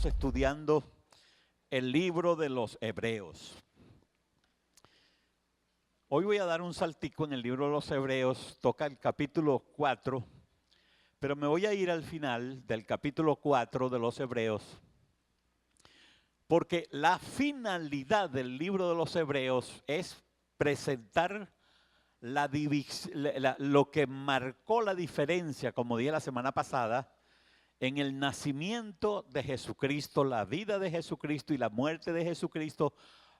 estudiando el libro de los Hebreos. Hoy voy a dar un saltico en el libro de los Hebreos, toca el capítulo 4, pero me voy a ir al final del capítulo 4 de los Hebreos, porque la finalidad del libro de los Hebreos es presentar lo que marcó la diferencia, como dije la semana pasada, en el nacimiento de Jesucristo, la vida de Jesucristo y la muerte de Jesucristo,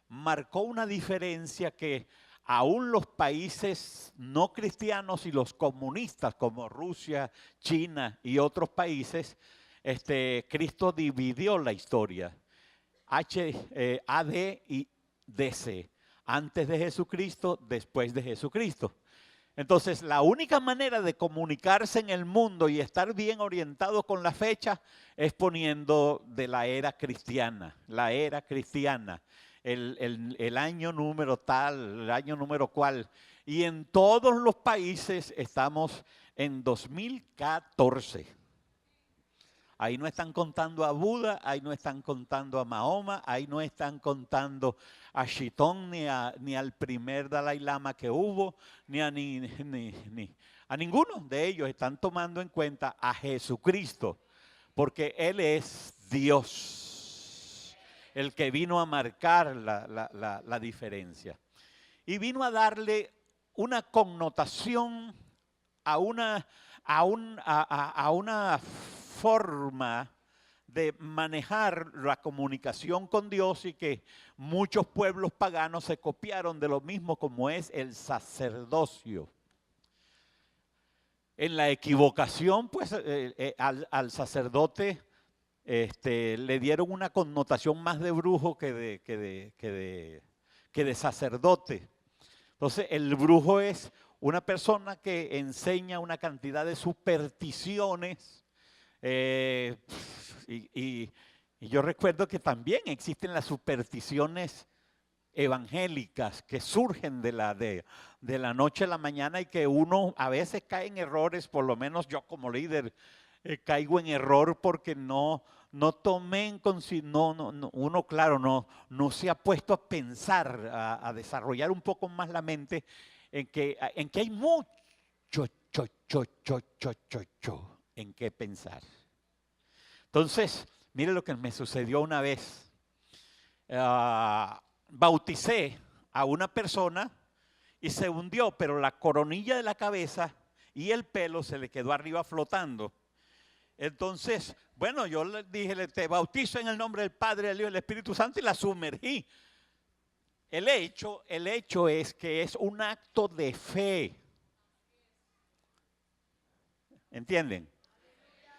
marcó una diferencia que aún los países no cristianos y los comunistas como Rusia, China y otros países, Cristo dividió la historia. AD y DC, antes de Jesucristo, después de Jesucristo. Entonces, la única manera de comunicarse en el mundo y estar bien orientado con la fecha es poniendo de la era cristiana, el año número tal, el año número cual. Y en todos los países estamos en 2014. Ahí no están contando a Buda, ahí no están contando a Mahoma, ahí no están contando a Shitón ni al primer Dalai Lama que hubo, ni a ninguno de ellos. Están tomando en cuenta a Jesucristo, porque Él es Dios, el que vino a marcar la diferencia. Y vino a darle una connotación a una forma de manejar la comunicación con Dios, y que muchos pueblos paganos se copiaron de lo mismo, como es el sacerdocio. En la equivocación, pues al sacerdote le dieron una connotación más de brujo que de sacerdote. Entonces, el brujo es una persona que enseña una cantidad de supersticiones. Y yo recuerdo que también existen las supersticiones evangélicas que surgen de la noche a la mañana, y que uno a veces cae en errores. Por lo menos yo como líder caigo en error porque no tomé en consideración, uno claro no se ha puesto a pensar, a desarrollar un poco más la mente en que hay mucho en qué pensar. Entonces, mire lo que me sucedió una vez. Bauticé a una persona y se hundió, pero la coronilla de la cabeza y el pelo se le quedó arriba flotando. Entonces, bueno, yo le dije, te bautizo en el nombre del Padre, del Hijo y del Espíritu Santo, y la sumergí. El hecho es que es un acto de fe. ¿Entienden?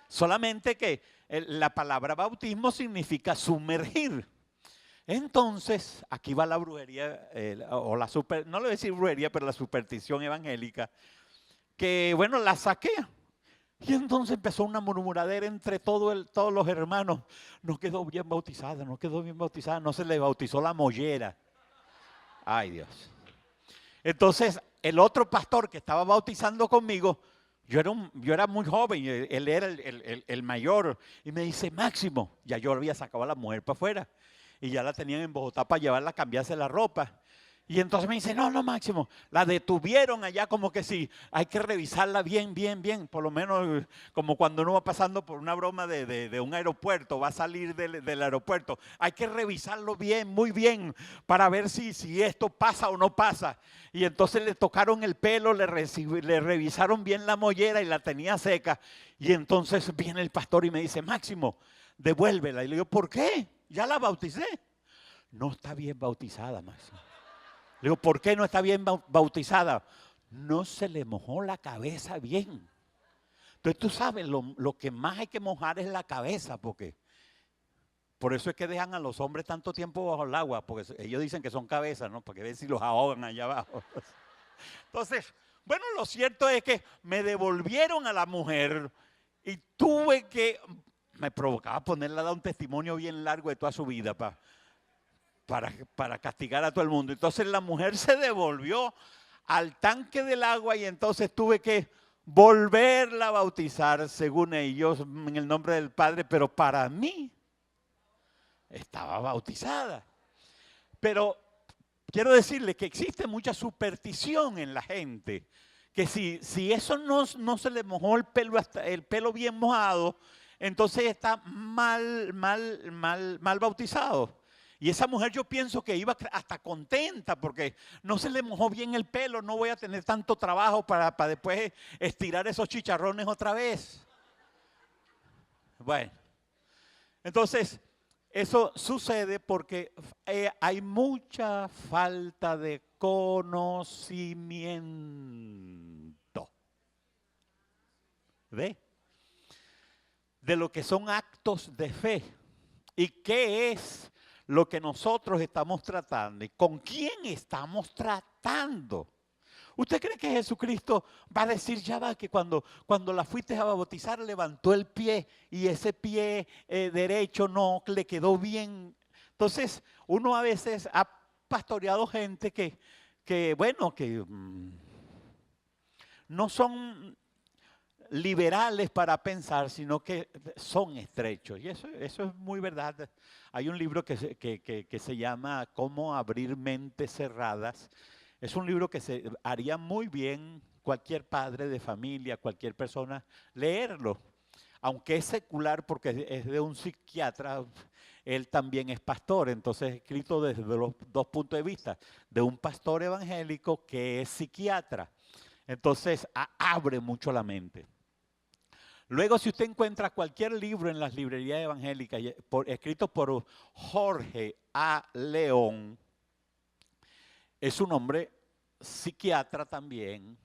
Solamente que la palabra bautismo significa sumergir. Entonces, aquí va la brujería, no le voy a decir brujería, pero la superstición evangélica, que bueno, la saqué. Y entonces empezó una murmuradera entre todos los hermanos. No quedó bien bautizada, no se le bautizó la mollera. Ay, Dios. Entonces, el otro pastor que estaba bautizando conmigo, yo era muy joven, él era el mayor, y me dice, Máximo, ya yo había sacado a la mujer para afuera, y ya la tenían en Bogotá para llevarla a cambiarse la ropa. Y entonces me dice, no, Máximo, la detuvieron allá, como que sí, hay que revisarla bien, por lo menos como cuando uno va pasando por una broma de un aeropuerto, va a salir del aeropuerto, hay que revisarlo bien, muy bien, para ver si esto pasa o no pasa. Y entonces le tocaron el pelo, le revisaron bien la mollera y la tenía seca. Y entonces viene el pastor y me dice, Máximo, devuélvela. Y le digo, ¿por qué? Ya la bauticé. No está bien bautizada, Máximo. Le digo, ¿por qué no está bien bautizada? No se le mojó la cabeza bien. Entonces tú sabes, lo que más hay que mojar es la cabeza, porque por eso es que dejan a los hombres tanto tiempo bajo el agua, porque ellos dicen que son cabezas, ¿no? Porque ven si los ahogan allá abajo. Entonces, bueno, lo cierto es que me devolvieron a la mujer y me provocaba ponerle a dar un testimonio bien largo de toda su vida para castigar a todo el mundo. Entonces la mujer se devolvió al tanque del agua y entonces tuve que volverla a bautizar según ellos en el nombre del Padre, pero para mí estaba bautizada. Pero quiero decirle que existe mucha superstición en la gente, que si eso no se le mojó el pelo bien mojado, entonces está mal bautizado. Y esa mujer yo pienso que iba hasta contenta porque no se le mojó bien el pelo, no voy a tener tanto trabajo para después estirar esos chicharrones otra vez. Bueno, entonces eso sucede porque hay mucha falta de conocimiento. ¿Ve? De lo que son actos de fe y qué es lo que nosotros estamos tratando y con quién estamos tratando. ¿Usted cree que Jesucristo va a decir, ya va, que cuando la fuiste a bautizar levantó el pie y ese pie derecho no le quedó bien? Entonces, uno a veces ha pastoreado gente que no son liberales para pensar, sino que son estrechos. Y eso es muy verdad. Hay un libro que se llama Cómo abrir mentes cerradas. Es un libro que se haría muy bien cualquier padre de familia, cualquier persona leerlo. Aunque es secular porque es de un psiquiatra, él también es pastor. Entonces escrito desde los dos puntos de vista. De un pastor evangélico que es psiquiatra. Entonces abre mucho la mente. Luego, si usted encuentra cualquier libro en las librerías evangélicas escrito por Jorge A. León, es un hombre psiquiatra también,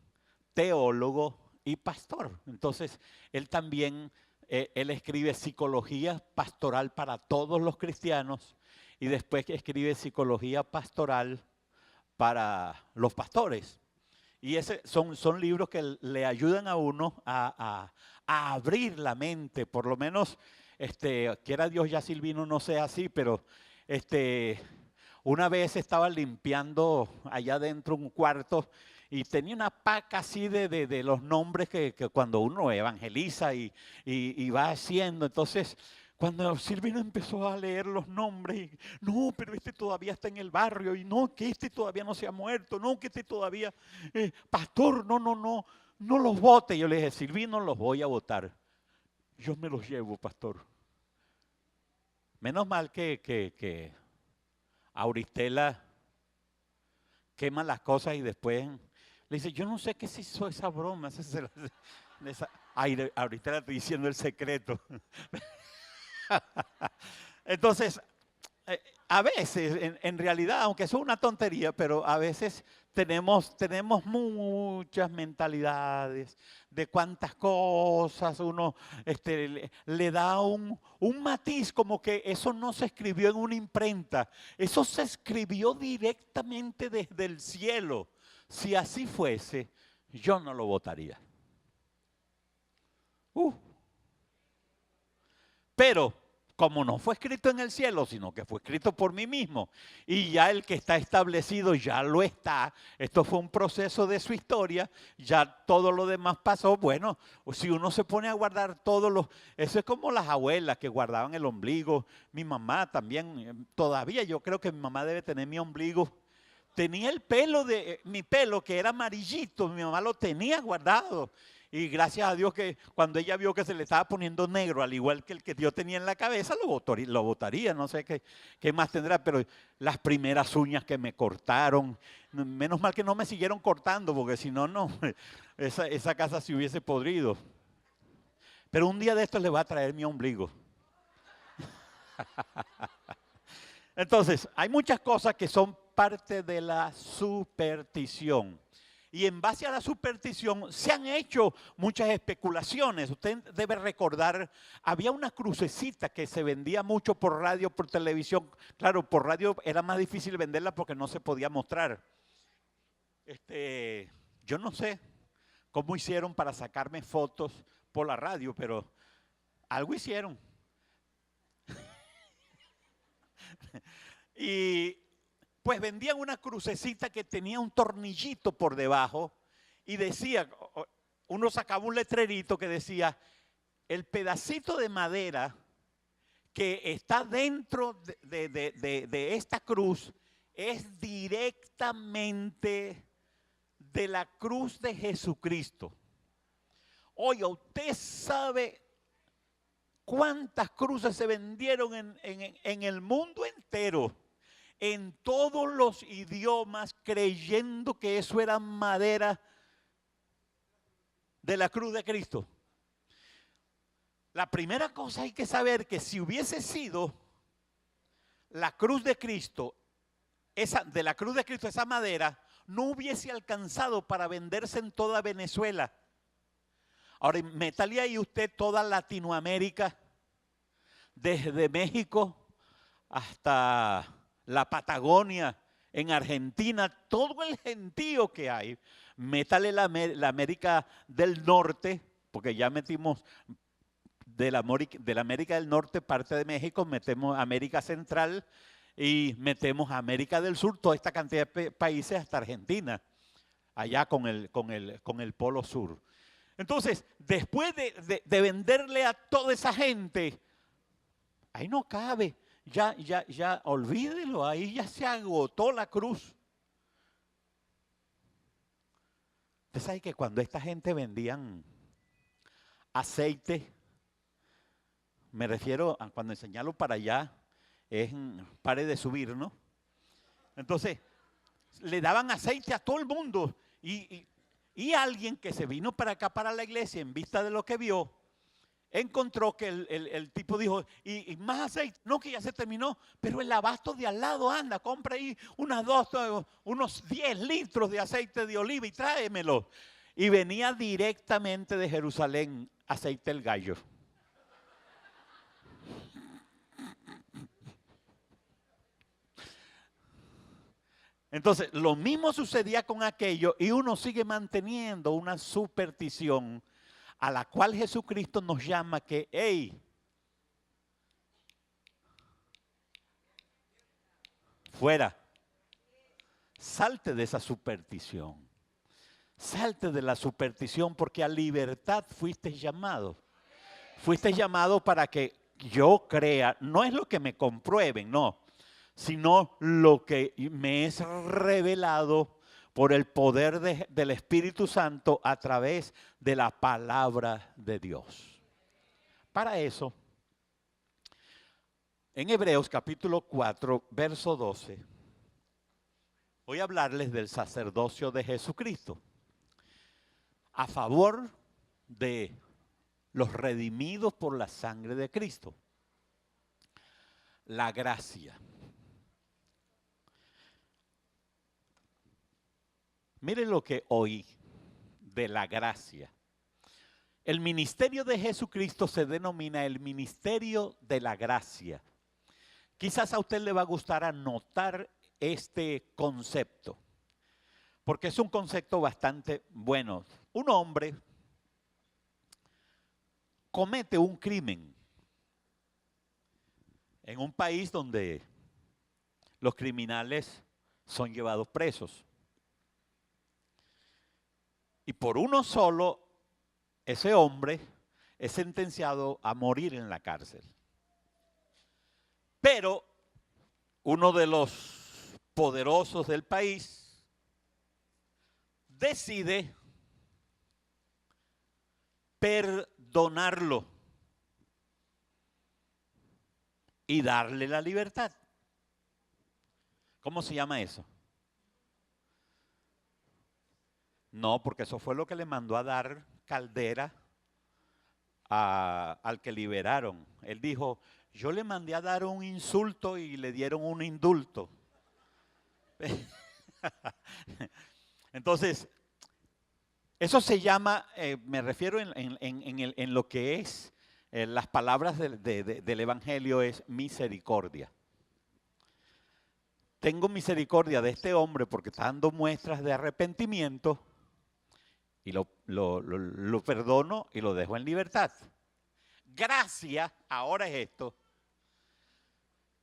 teólogo y pastor. Entonces, él también, él escribe psicología pastoral para todos los cristianos y después escribe psicología pastoral para los pastores. Y son libros que le ayudan a uno a abrir la mente, por lo menos, quiera Dios ya Silvino no sea así, pero una vez estaba limpiando allá adentro un cuarto y tenía una paca así de los nombres que cuando uno evangeliza y va haciendo. Entonces, cuando Silvino empezó a leer los nombres, no, pero este todavía está en el barrio, y no, que este todavía no se ha muerto, no, que este todavía, pastor, no los vote. Yo le dije, Silvino, los voy a votar. Yo me los llevo, pastor. Menos mal que Auristela quema las cosas y después le dice, yo no sé qué se hizo esa broma. Auristela está diciendo el secreto. Entonces, a veces, en realidad, aunque es una tontería, pero a veces tenemos muchas mentalidades de cuántas cosas uno le da un matiz, como que eso no se escribió en una imprenta, eso se escribió directamente desde el cielo. Si así fuese, yo no lo votaría. Pero como no fue escrito en el cielo, sino que fue escrito por mí mismo, y ya el que está establecido ya lo está, esto fue un proceso de su historia, ya todo lo demás pasó. Bueno, si uno se pone a guardar eso es como las abuelas que guardaban el ombligo, mi mamá también, todavía yo creo que mi mamá debe tener mi ombligo. Tenía mi pelo que era amarillito, mi mamá lo tenía guardado. Y gracias a Dios que cuando ella vio que se le estaba poniendo negro, al igual que el que Dios tenía en la cabeza, lo botaría, no sé qué más tendrá, pero las primeras uñas que me cortaron, menos mal que no me siguieron cortando, porque si no, esa casa se hubiese podrido. Pero un día de estos le va a traer mi ombligo. Entonces, hay muchas cosas que son parte de la superstición. Y en base a la superstición se han hecho muchas especulaciones. Usted debe recordar, había una crucecita que se vendía mucho por radio, por televisión. Claro, por radio era más difícil venderla porque no se podía mostrar. Yo no sé cómo hicieron para sacarme fotos por la radio, pero algo hicieron. Y pues vendían una crucecita que tenía un tornillito por debajo y decía, uno sacaba un letrerito que decía, el pedacito de madera que está dentro de esta cruz es directamente de la cruz de Jesucristo. Oiga, usted sabe cuántas cruces se vendieron en el mundo entero, en todos los idiomas, creyendo que eso era madera de la cruz de Cristo. La primera cosa hay que saber que si hubiese sido la cruz de Cristo, de la cruz de Cristo, esa madera, no hubiese alcanzado para venderse en toda Venezuela. Ahora, métale ahí usted toda Latinoamérica, desde México hasta la Patagonia, en Argentina, todo el gentío que hay. Métale la América del Norte, porque ya metimos de la América del Norte parte de México, metemos América Central y metemos América del Sur, toda esta cantidad de países hasta Argentina, allá con el Polo Sur. Entonces, después de venderle a toda esa gente, ahí no cabe, ya, olvídelo, ahí ya se agotó la cruz. Usted sabe que cuando esta gente vendían aceite, me refiero a cuando enseñarlo para allá, pare de subir, ¿no? Entonces, le daban aceite a todo el mundo y alguien que se vino para acá, para la iglesia, en vista de lo que vio, encontró que el tipo dijo, y más aceite, no, que ya se terminó, pero el abasto de al lado, anda, compra ahí unos 10 litros de aceite de oliva y tráemelo. Y venía directamente de Jerusalén, aceite el gallo. Entonces, lo mismo sucedía con aquello y uno sigue manteniendo una superstición a la cual Jesucristo nos llama que, hey, fuera, salte de esa superstición. Salte de la superstición porque a libertad fuiste llamado. Fuiste llamado para que yo crea, no es lo que me comprueben, no, sino lo que me es revelado por el poder del Espíritu Santo a través de la palabra de Dios. Para eso, en Hebreos capítulo 4, verso 12, voy a hablarles del sacerdocio de Jesucristo a favor de los redimidos por la sangre de Cristo. La gracia. Miren lo que oí de la gracia. El ministerio de Jesucristo se denomina el ministerio de la gracia. Quizás a usted le va a gustar anotar este concepto, porque es un concepto bastante bueno. Un hombre comete un crimen en un país donde los criminales son llevados presos. Y por uno solo, ese hombre es sentenciado a morir en la cárcel. Pero uno de los poderosos del país decide perdonarlo y darle la libertad. ¿Cómo se llama eso? No, porque eso fue lo que le mandó a dar Caldera al que liberaron. Él dijo, yo le mandé a dar un insulto y le dieron un indulto. Entonces, eso se llama, me refiero en lo que es, las palabras del Evangelio es misericordia. Tengo misericordia de este hombre porque está dando muestras de arrepentimiento y lo perdono y lo dejo en libertad. Gracia, ahora es esto.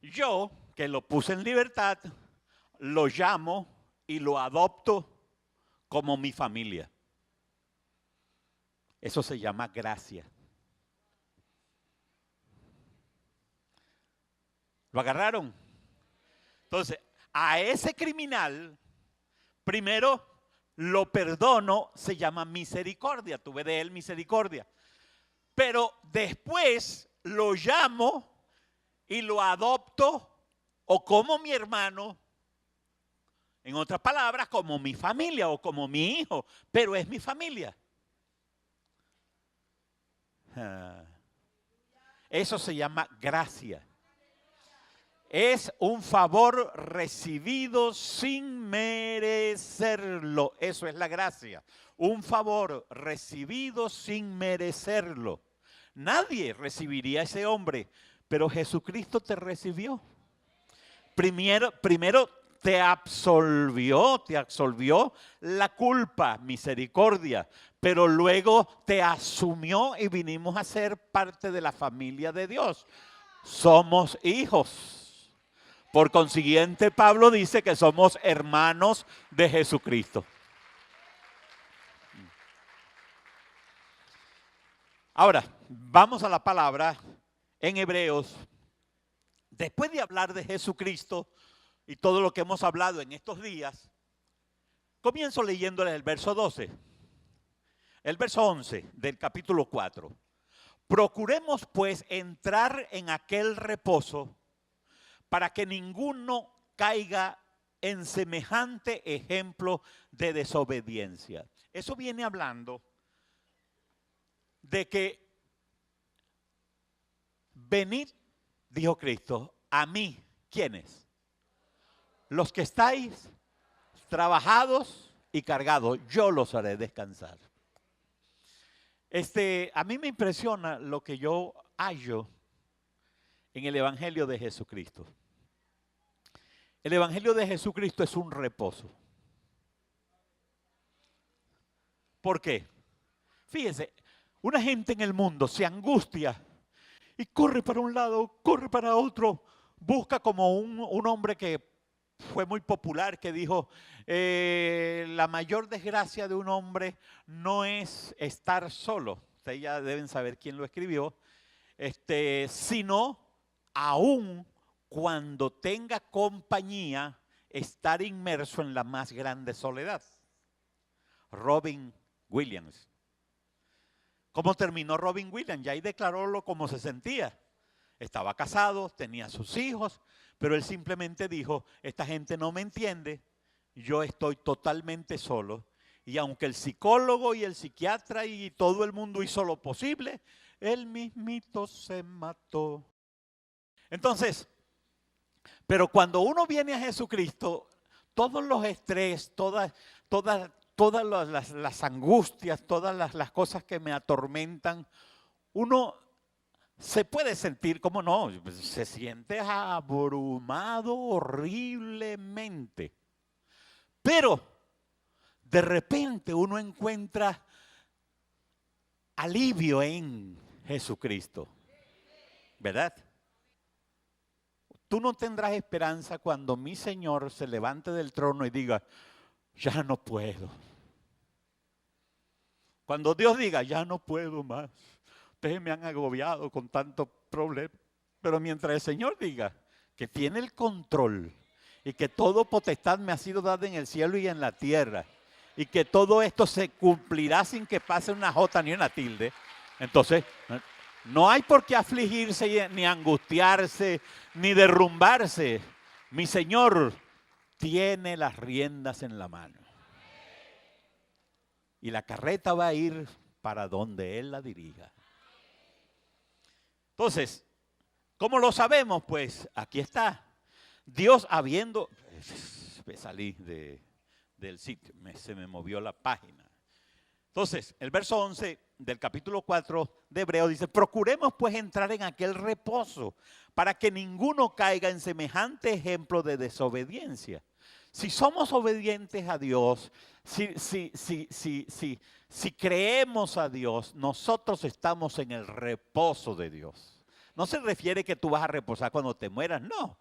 Yo, que lo puse en libertad, lo llamo y lo adopto como mi familia. Eso se llama gracia. ¿Lo agarraron? Entonces, a ese criminal, primero lo perdono, se llama misericordia. Tuve de él misericordia. Pero después lo llamo y lo adopto o como mi hermano, en otras palabras, como mi familia o como mi hijo, pero es mi familia. Eso se llama gracia. Es un favor recibido sin merecerlo. Eso es la gracia. Un favor recibido sin merecerlo. Nadie recibiría a ese hombre, pero Jesucristo te recibió. Primero te absolvió la culpa, misericordia, pero luego te asumió y vinimos a ser parte de la familia de Dios. Somos hijos. Por consiguiente, Pablo dice que somos hermanos de Jesucristo. Ahora, vamos a la palabra en Hebreos. Después de hablar de Jesucristo y todo lo que hemos hablado en estos días, comienzo leyéndoles el verso 12. El verso 11 del capítulo 4. Procuremos pues entrar en aquel reposo para que ninguno caiga en semejante ejemplo de desobediencia. Eso viene hablando de que venid, dijo Cristo, a mí. ¿Quiénes? Los que estáis trabajados y cargados, yo los haré descansar. A mí me impresiona lo que yo hallo en el Evangelio de Jesucristo. El Evangelio de Jesucristo es un reposo. ¿Por qué? Fíjense, una gente en el mundo se angustia y corre para un lado, corre para otro, busca como un hombre que fue muy popular que dijo, la mayor desgracia de un hombre no es estar solo. Ustedes ya deben saber quién lo escribió, sino aún cuando tenga compañía, estar inmerso en la más grande soledad. Robin Williams. ¿Cómo terminó Robin Williams? Ya ahí declaró cómo se sentía. Estaba casado, tenía sus hijos, pero él simplemente dijo, esta gente no me entiende, yo estoy totalmente solo. Y aunque el psicólogo y el psiquiatra y todo el mundo hizo lo posible, él mismito se mató. Entonces, pero cuando uno viene a Jesucristo, todos los estrés, todas las angustias, todas las cosas que me atormentan, uno se puede sentir, ¿cómo no? Se siente abrumado horriblemente. Pero de repente uno encuentra alivio en Jesucristo, ¿verdad? Tú no tendrás esperanza cuando mi Señor se levante del trono y diga, ya no puedo. Cuando Dios diga, ya no puedo más. Ustedes me han agobiado con tantos problemas. Pero mientras el Señor diga que tiene el control y que toda potestad me ha sido dada en el cielo y en la tierra y que todo esto se cumplirá sin que pase una jota ni una tilde, entonces no hay por qué afligirse ni angustiarse ni derrumbarse. Mi Señor tiene las riendas en la mano. Y la carreta va a ir para donde Él la dirija. Entonces, ¿cómo lo sabemos? Pues aquí está. Dios habiendo... Salí del sitio, se me movió la página. Entonces, el verso 11 del capítulo 4 de Hebreos dice, procuremos pues entrar en aquel reposo para que ninguno caiga en semejante ejemplo de desobediencia. Si somos obedientes a Dios, si creemos a Dios, nosotros estamos en el reposo de Dios. No se refiere que tú vas a reposar cuando te mueras, no.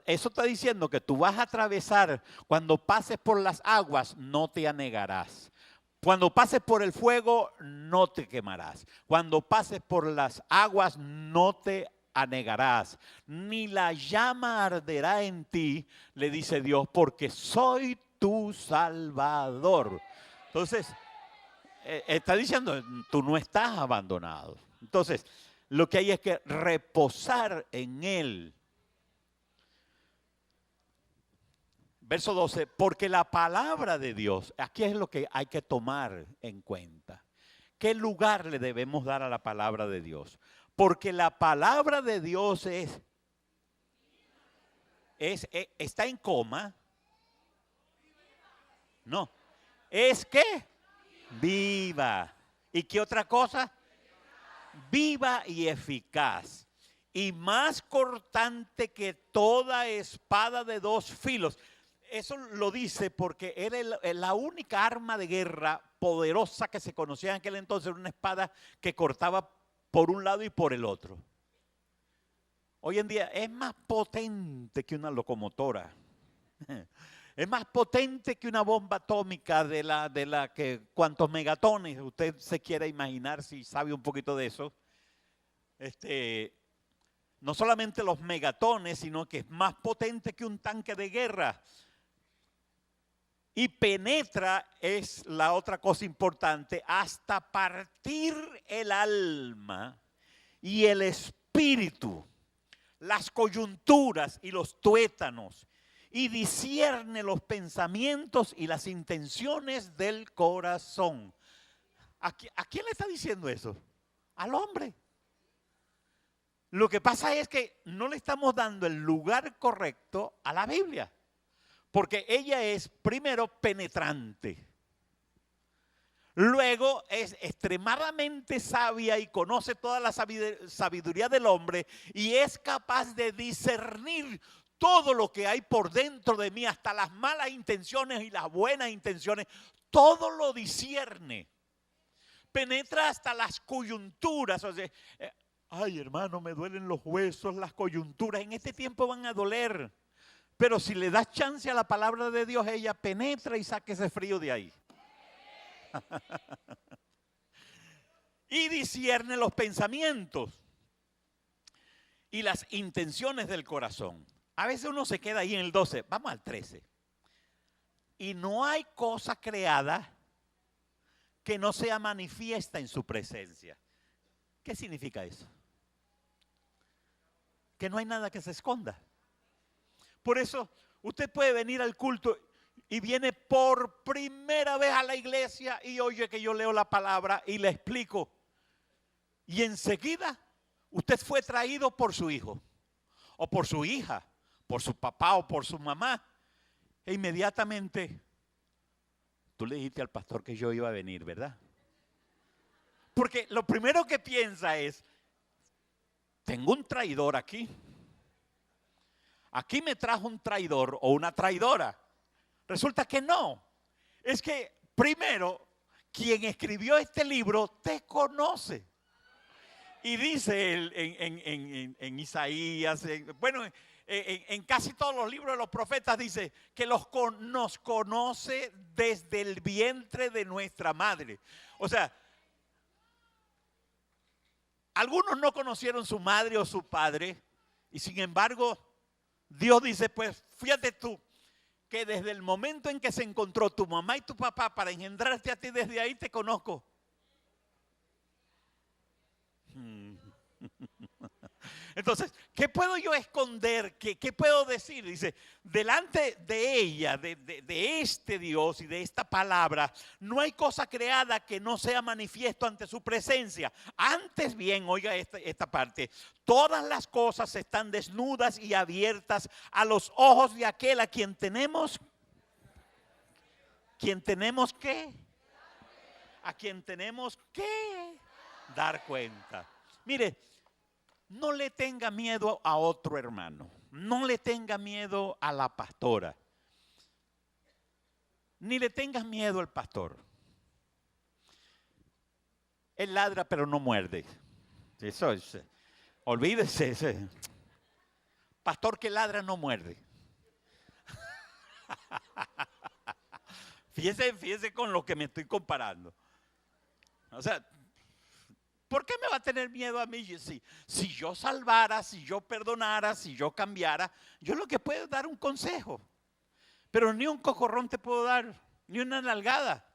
Eso está diciendo que tú vas a atravesar, cuando pases por las aguas, no te anegarás. Cuando pases por el fuego, no te quemarás. Cuando pases por las aguas, no te anegarás, ni la llama arderá en ti, le dice Dios, porque soy tu Salvador. Entonces, está diciendo, tú no estás abandonado. Entonces, lo que hay es que reposar en Él. Verso 12, porque la palabra de Dios, aquí es lo que hay que tomar en cuenta. ¿Qué lugar le debemos dar a la palabra de Dios? Porque la palabra de Dios está en coma. No, es que viva. ¿Y qué otra cosa? Viva y eficaz. Y más cortante que toda espada de dos filos. Eso lo dice porque era la única arma de guerra poderosa que se conocía en aquel entonces, una espada que cortaba por un lado y por el otro. Hoy en día es más potente que una locomotora. Es más potente que una bomba atómica de la que cuantos megatones usted se quiera imaginar si sabe un poquito de eso. No solamente los megatones, sino que es más potente que un tanque de guerra. Y penetra, es la otra cosa importante, hasta partir el alma y el espíritu, las coyunturas y los tuétanos, y discierne los pensamientos y las intenciones del corazón. ¿A quién le está diciendo eso? Al hombre. Lo que pasa es que no le estamos dando el lugar correcto a la Biblia. Porque ella es primero penetrante, luego es extremadamente sabia y conoce toda la sabiduría del hombre y es capaz de discernir todo lo que hay por dentro de mí, hasta las malas intenciones y las buenas intenciones, todo lo discierne. Penetra hasta las coyunturas, o sea, ay hermano, me duelen los huesos, las coyunturas, en este tiempo van a doler. Pero si le das chance a la palabra de Dios, ella penetra y saca ese frío de ahí. Y discierne los pensamientos y las intenciones del corazón. A veces uno se queda ahí en el 12, vamos al 13. Y no hay cosa creada que no sea manifiesta en su presencia. ¿Qué significa eso? Que no hay nada que se esconda. Por eso usted puede venir al culto y viene por primera vez a la iglesia y oye que yo leo la palabra y le explico. Y enseguida usted fue traído por su hijo o por su hija, por su papá o por su mamá. E inmediatamente tú le dijiste al pastor que yo iba a venir, ¿verdad? Porque lo primero que piensa es, tengo un traidor aquí. Aquí me trajo un traidor o una traidora. Resulta que no. Es que primero, quien escribió este libro te conoce. Y dice en Isaías, en casi todos los libros de los profetas dice que nos conoce desde el vientre de nuestra madre. O sea, algunos no conocieron su madre o su padre y sin embargo Dios dice, pues fíjate tú, que desde el momento en que se encontró tu mamá y tu papá para engendrarte a ti, desde ahí te conozco. Entonces, ¿qué puedo yo esconder? ¿Qué puedo decir? Dice, delante de ella, de este Dios y de esta palabra, no hay cosa creada que no sea manifiesto ante su presencia. Antes bien, oiga esta parte, todas las cosas están desnudas y abiertas a los ojos de aquel a quien tenemos. ¿Quién tenemos qué? A quien tenemos que dar cuenta. Mire, no le tenga miedo a otro hermano. No le tenga miedo a la pastora. Ni le tengas miedo al pastor. Él ladra pero no muerde. Eso es. Olvídese ese. Pastor que ladra no muerde. Fíjese con lo que me estoy comparando. O sea, ¿por qué me va a tener miedo a mí? Si yo salvara, si yo perdonara, si yo cambiara, yo lo que puedo es dar un consejo. Pero ni un cocorrón te puedo dar, ni una nalgada.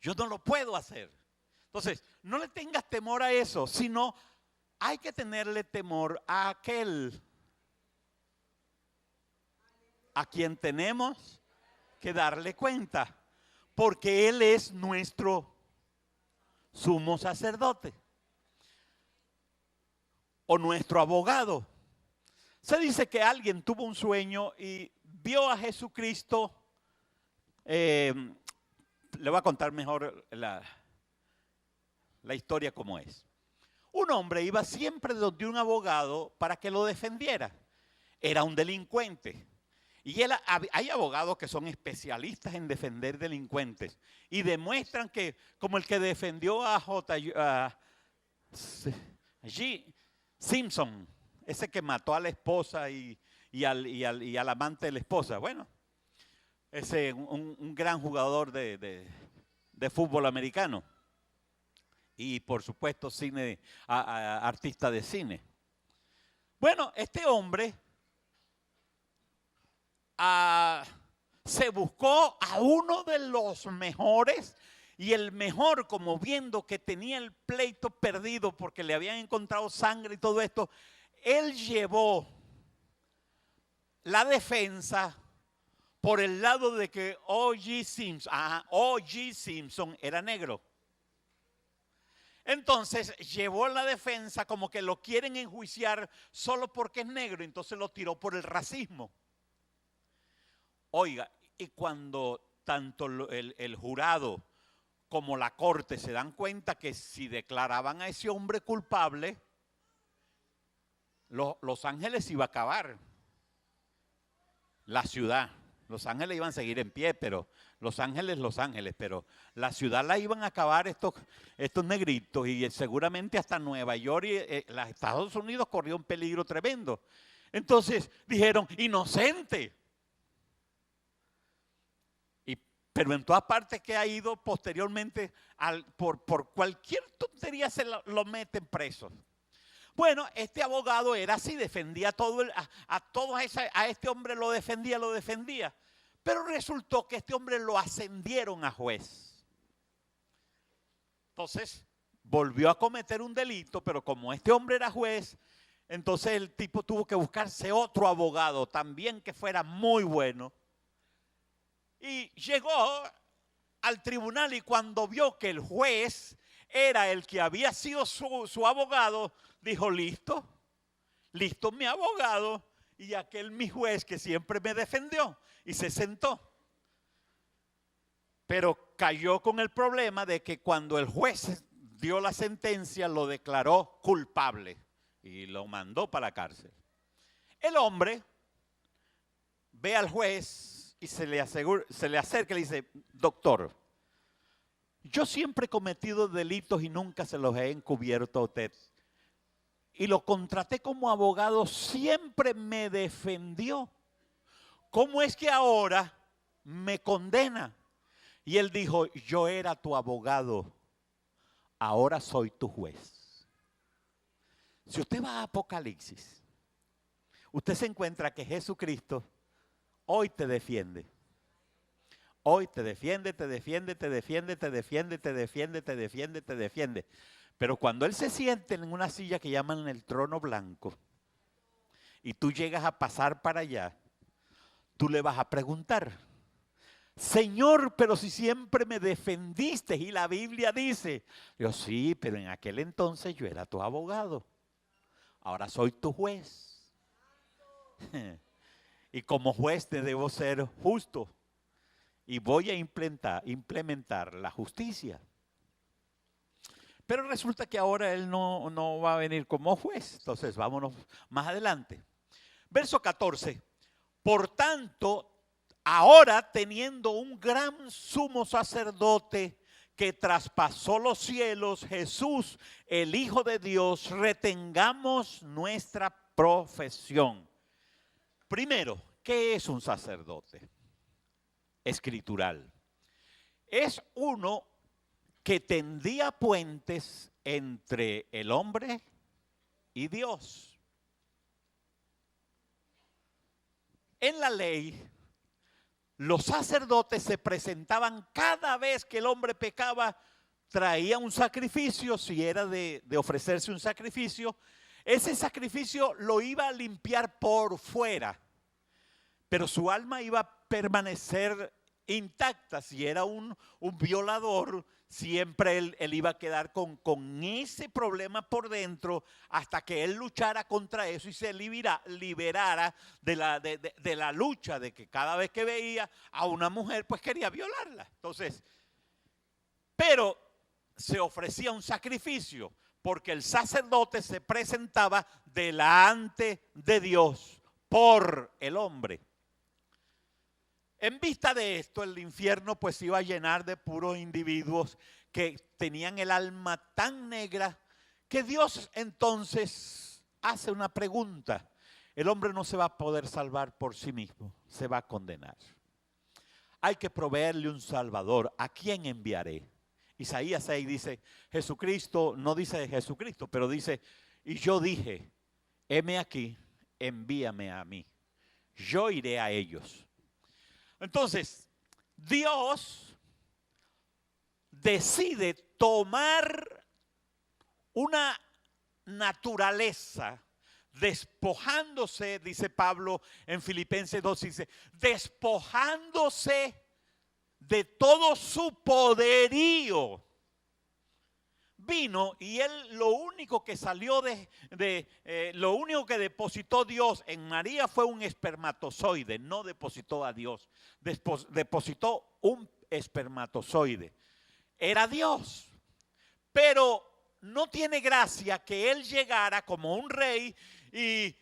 Yo no lo puedo hacer. Entonces, no le tengas temor a eso, sino hay que tenerle temor a aquel a quien tenemos que darle cuenta, porque Él es nuestro sumo sacerdote o nuestro abogado. Se dice que alguien tuvo un sueño y vio a Jesucristo. Le voy a contar mejor la historia como es. Un hombre iba siempre donde un abogado para que lo defendiera. Era un delincuente. Y hay abogados que son especialistas en defender delincuentes y demuestran que, como el que defendió a G. Simpson, ese que mató a la esposa y al amante de la esposa. Bueno, ese un gran jugador de fútbol americano y por supuesto artista de cine. Bueno, este hombre se buscó a uno de los mejores, y el mejor, como viendo que tenía el pleito perdido porque le habían encontrado sangre y todo esto, él llevó la defensa por el lado de que O.J. Simpson era negro. Entonces llevó la defensa como que lo quieren enjuiciar solo porque es negro, entonces lo tiró por el racismo. Oiga, y cuando tanto el jurado como la corte se dan cuenta que si declaraban a ese hombre culpable, Los Ángeles iba a acabar. La ciudad. Los Ángeles iban a seguir en pie, pero Los Ángeles, pero la ciudad la iban a acabar estos negritos, y seguramente hasta Nueva York y los Estados Unidos corrió un peligro tremendo. Entonces dijeron, inocente. Pero en todas partes que ha ido posteriormente, por cualquier tontería lo meten preso. Bueno, este abogado era así, defendía a este hombre lo defendía. Pero resultó que este hombre lo ascendieron a juez. Entonces, volvió a cometer un delito, pero como este hombre era juez, entonces el tipo tuvo que buscarse otro abogado también que fuera muy bueno. Y llegó al tribunal, y cuando vio que el juez era el que había sido su abogado, dijo, listo mi abogado y aquel mi juez que siempre me defendió, y se sentó. Pero cayó con el problema de que cuando el juez dio la sentencia lo declaró culpable y lo mandó para la cárcel. El hombre ve al juez y se le acerca y le dice, doctor, yo siempre he cometido delitos y nunca se los he encubierto a usted. Y lo contraté como abogado, siempre me defendió. ¿Cómo es que ahora me condena? Y él dijo, yo era tu abogado, ahora soy tu juez. Si usted va a Apocalipsis, usted se encuentra que Jesucristo hoy te defiende. Hoy te defiende. Pero cuando Él se siente en una silla que llaman el trono blanco, y tú llegas a pasar para allá, tú le vas a preguntar, Señor, pero si siempre me defendiste, y la Biblia dice, yo sí, pero en aquel entonces yo era tu abogado, ahora soy tu juez. Y como juez te debo ser justo. Y voy a implementar la justicia. Pero resulta que ahora Él no va a venir como juez. Entonces vámonos más adelante. Verso 14. Por tanto, ahora teniendo un gran sumo sacerdote que traspasó los cielos, Jesús, el Hijo de Dios, retengamos nuestra profesión. Primero, ¿qué es un sacerdote escritural? Es uno que tendía puentes entre el hombre y Dios. En la ley, los sacerdotes se presentaban cada vez que el hombre pecaba, traía un sacrificio, si era de ofrecerse un sacrificio, ese sacrificio lo iba a limpiar por fuera, pero su alma iba a permanecer intacta. Si era un violador, siempre él iba a quedar con ese problema por dentro hasta que él luchara contra eso y se liberara de la lucha de que cada vez que veía a una mujer pues quería violarla. Entonces, pero se ofrecía un sacrificio porque el sacerdote se presentaba delante de Dios por el hombre. En vista de esto, el infierno pues iba a llenar de puros individuos que tenían el alma tan negra que Dios entonces hace una pregunta. El hombre no se va a poder salvar por sí mismo, se va a condenar. Hay que proveerle un salvador. ¿A quién enviaré? Isaías 6 dice, Jesucristo, no dice de Jesucristo, pero dice, y yo dije, heme aquí, envíame a mí. Yo iré a ellos. Entonces, Dios decide tomar una naturaleza, despojándose, dice Pablo en Filipenses 2, dice, despojándose de todo su poderío. Vino y él lo único que salió lo único que depositó Dios en María fue un espermatozoide, no depositó a Dios, depositó un espermatozoide. Era Dios, pero no tiene gracia que él llegara como un rey y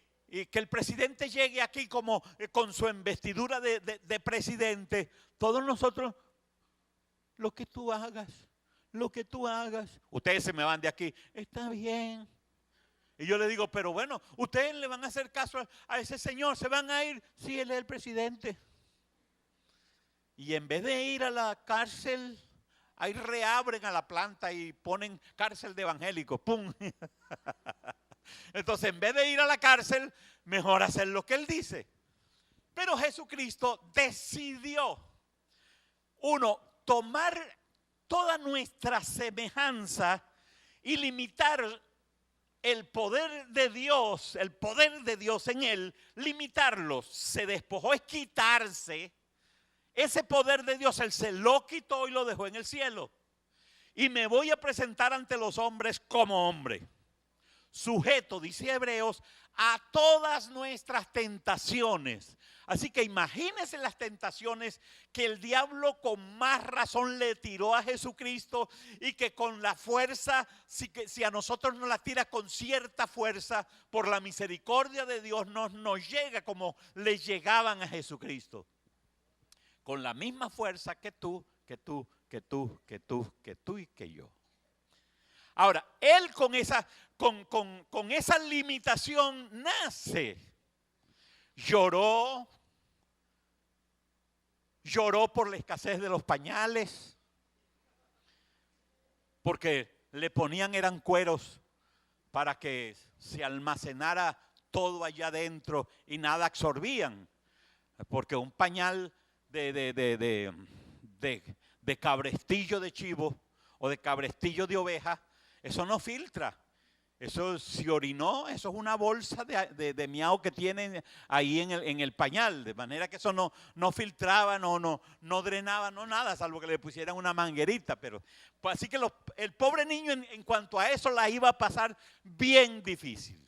que el presidente llegue aquí como con su investidura de presidente. Todos nosotros, lo que tú hagas. Ustedes se me van de aquí, está bien. Y yo le digo, pero bueno, ustedes le van a hacer caso a ese señor, se van a ir, sí, él es el presidente. Y en vez de ir a la cárcel, ahí reabren a la planta y ponen cárcel de evangélicos, ¡pum! Entonces, en vez de ir a la cárcel, mejor hacer lo que él dice. Pero Jesucristo decidió, tomar toda nuestra semejanza y limitar el poder de Dios en él, limitarlo. Se despojó, es quitarse. Ese poder de Dios, él se lo quitó y lo dejó en el cielo. Y me voy a presentar ante los hombres como hombre, sujeto, dice Hebreos, a todas nuestras tentaciones. Así que imagínense las tentaciones que el diablo con más razón le tiró a Jesucristo y que con la fuerza, si a nosotros nos las tira con cierta fuerza, por la misericordia de Dios nos llega como le llegaban a Jesucristo. Con la misma fuerza que tú y que yo. Ahora, él con esa limitación nace. Lloró por la escasez de los pañales, porque le ponían eran cueros para que se almacenara todo allá adentro y nada absorbían, porque un pañal de cabrestillo de chivo o de cabrestillo de oveja, eso no filtra. Eso si orinó, eso es una bolsa de miau que tienen ahí en el pañal, de manera que eso no filtraba, no drenaba, no nada, salvo que le pusieran una manguerita. Pero pues así que el pobre niño en cuanto a eso la iba a pasar bien difícil.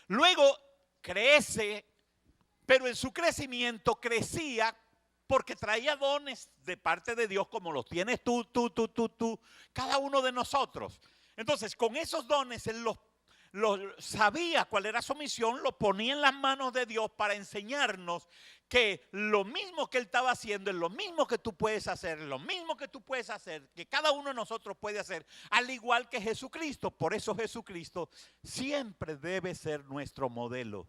Luego crece, pero en su crecimiento crecía porque traía dones de parte de Dios como los tienes tú, cada uno de nosotros. Entonces, con esos dones, él sabía cuál era su misión, lo ponía en las manos de Dios para enseñarnos que lo mismo que él estaba haciendo es lo mismo que tú puedes hacer, lo mismo que tú puedes hacer, que cada uno de nosotros puede hacer, al igual que Jesucristo. Por eso Jesucristo siempre debe ser nuestro modelo.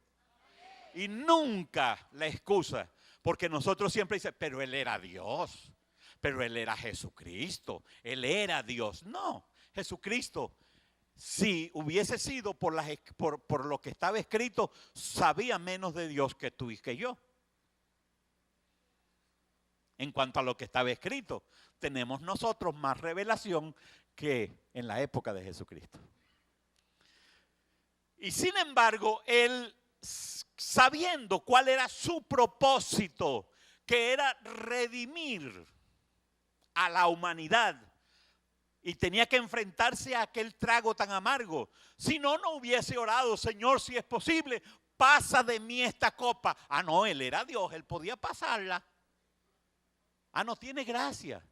Y nunca la excusa, porque nosotros siempre dicen, pero él era Dios. pero Él era Jesucristo, Él era Dios. No, Jesucristo, si hubiese sido por lo que estaba escrito, sabía menos de Dios que tú y que yo. En cuanto a lo que estaba escrito, tenemos nosotros más revelación que en la época de Jesucristo. Y sin embargo, Él, sabiendo cuál era su propósito, que era redimir a la humanidad, y tenía que enfrentarse a aquel trago tan amargo. Si no, no hubiese orado: Señor, si es posible, pasa de mí esta copa. Ah, no, Él era Dios, Él podía pasarla. Ah, no tiene gracia.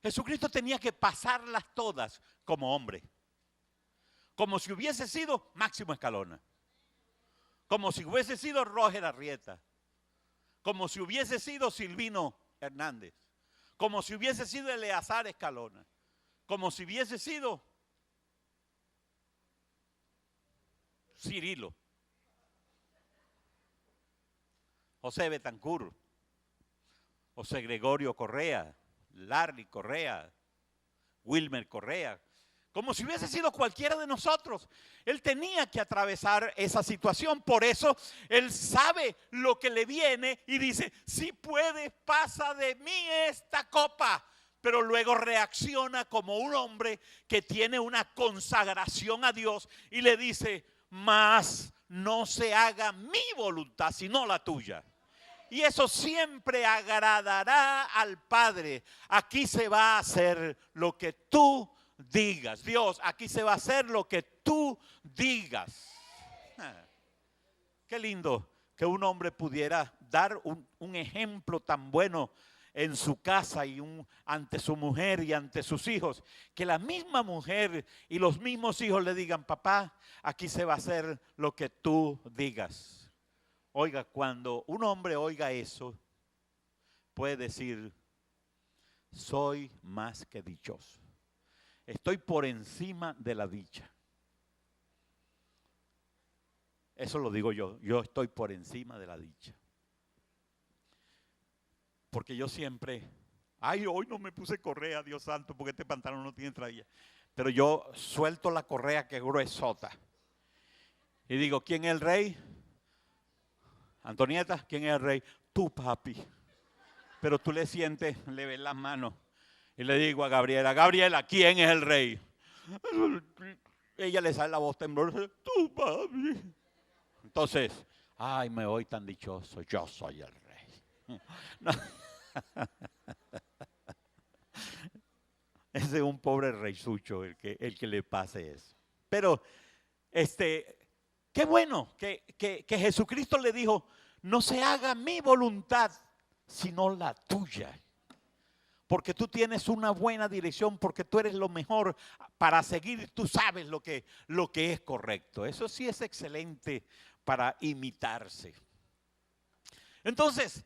Jesucristo tenía que pasarlas todas como hombre. Como si hubiese sido Máximo Escalona. Como si hubiese sido Roger Arrieta. Como si hubiese sido Silvino Hernández. Como si hubiese sido Eleazar Escalona. Como si hubiese sido Cirilo, José Betancur, José Gregorio Correa, Larry Correa, Wilmer Correa. Como si hubiese sido cualquiera de nosotros. Él tenía que atravesar esa situación. Por eso Él sabe lo que le viene y dice: si puedes, pasa de mí esta copa. Pero luego reacciona como un hombre que tiene una consagración a Dios y le dice: mas no se haga mi voluntad, sino la tuya. Y eso siempre agradará al Padre. Aquí se va a hacer lo que tú digas. Dios, aquí se va a hacer lo que tú digas. Qué lindo que un hombre pudiera dar un ejemplo tan bueno en su casa y ante su mujer y ante sus hijos, que la misma mujer y los mismos hijos le digan: papá, aquí se va a hacer lo que tú digas. Oiga, cuando un hombre oiga eso, puede decir: soy más que dichoso, estoy por encima de la dicha. Eso lo digo yo estoy por encima de la dicha. Porque yo siempre, hoy no me puse correa, Dios santo, porque este pantalón no tiene traía. Pero yo suelto la correa que es gruesota. Y digo: ¿quién es el rey? Antonieta, ¿quién es el rey? Tú, papi. Pero tú le sientes, le ves las manos. Y le digo a Gabriela: Gabriela, ¿quién es el rey? Ella le sale la voz temblorosa: tú, papi. Entonces, ay, me voy tan dichoso, yo soy el rey. No. Ese es un pobre reisucho el que le pase eso. Pero qué bueno que Jesucristo le dijo: no se haga mi voluntad, sino la tuya. Porque tú tienes una buena dirección, porque tú eres lo mejor para seguir, tú sabes lo que es correcto. Eso sí es excelente para imitarse. Entonces,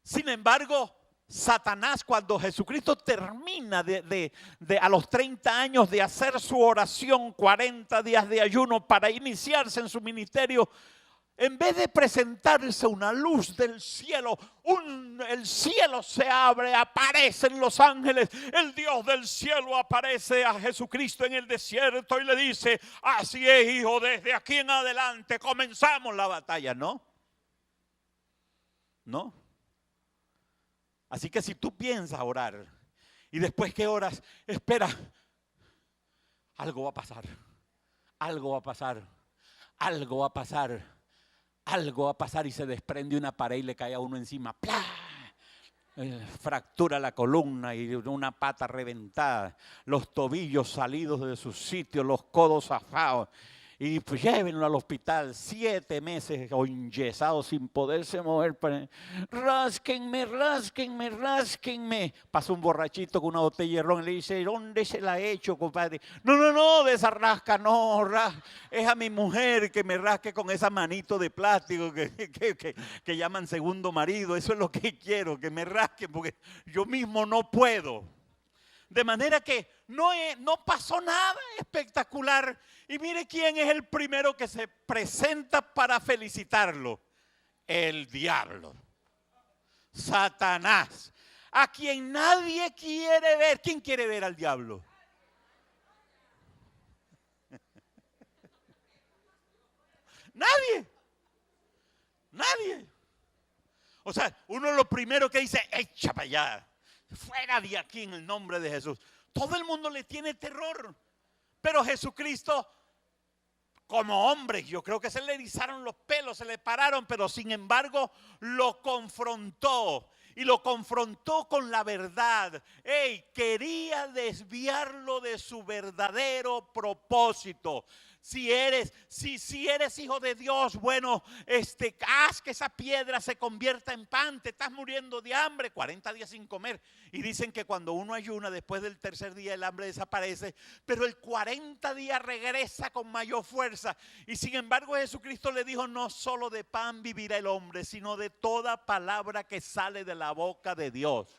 sin embargo, Satanás, cuando Jesucristo termina a los 30 años de hacer su oración, 40 días de ayuno para iniciarse en su ministerio, en vez de presentarse una luz del cielo, el cielo se abre, aparecen los ángeles, el Dios del cielo aparece a Jesucristo en el desierto y le dice: así es, hijo, desde aquí en adelante comenzamos la batalla. No. Así que si tú piensas orar y después que oras, espera, algo va a pasar, algo va a pasar, algo va a pasar, algo va a pasar, y se desprende una pared y le cae a uno encima, ¡plá! Fractura la columna y una pata reventada, los tobillos salidos de su sitio, los codos zafados. Y pues llévenlo al hospital, 7 meses enyesado sin poderse mover. Rásquenme, rásquenme, rásquenme. Pasa un borrachito con una botella de ron y le dice: ¿dónde se la he hecho, compadre? No, de esa rasca no, es a mi mujer que me rasque con esa manito de plástico que llaman segundo marido. Eso es lo que quiero, que me rasquen, porque yo mismo no puedo. De manera que no pasó nada espectacular. Y mire quién es el primero que se presenta para felicitarlo: el diablo, Satanás. a quien nadie quiere ver. ¿Quién quiere ver al diablo? Nadie. Nadie. O sea, uno lo primero que dice, echa para allá, fuera de aquí en el nombre de Jesús. Todo el mundo le tiene terror. Pero Jesucristo, como hombre, yo creo que se le erizaron los pelos, se le pararon, pero sin embargo lo confrontó. Y lo confrontó con la verdad. Quería desviarlo de su verdadero propósito. Si eres hijo de Dios, bueno, haz que esa piedra se convierta en pan. Te estás muriendo de hambre, 40 días sin comer. Y dicen que cuando uno ayuna, después del tercer día el hambre desaparece, pero el 40 días regresa con mayor fuerza. Y sin embargo Jesucristo le dijo, no solo de pan vivirá el hombre, sino de toda palabra que sale de la boca de Dios.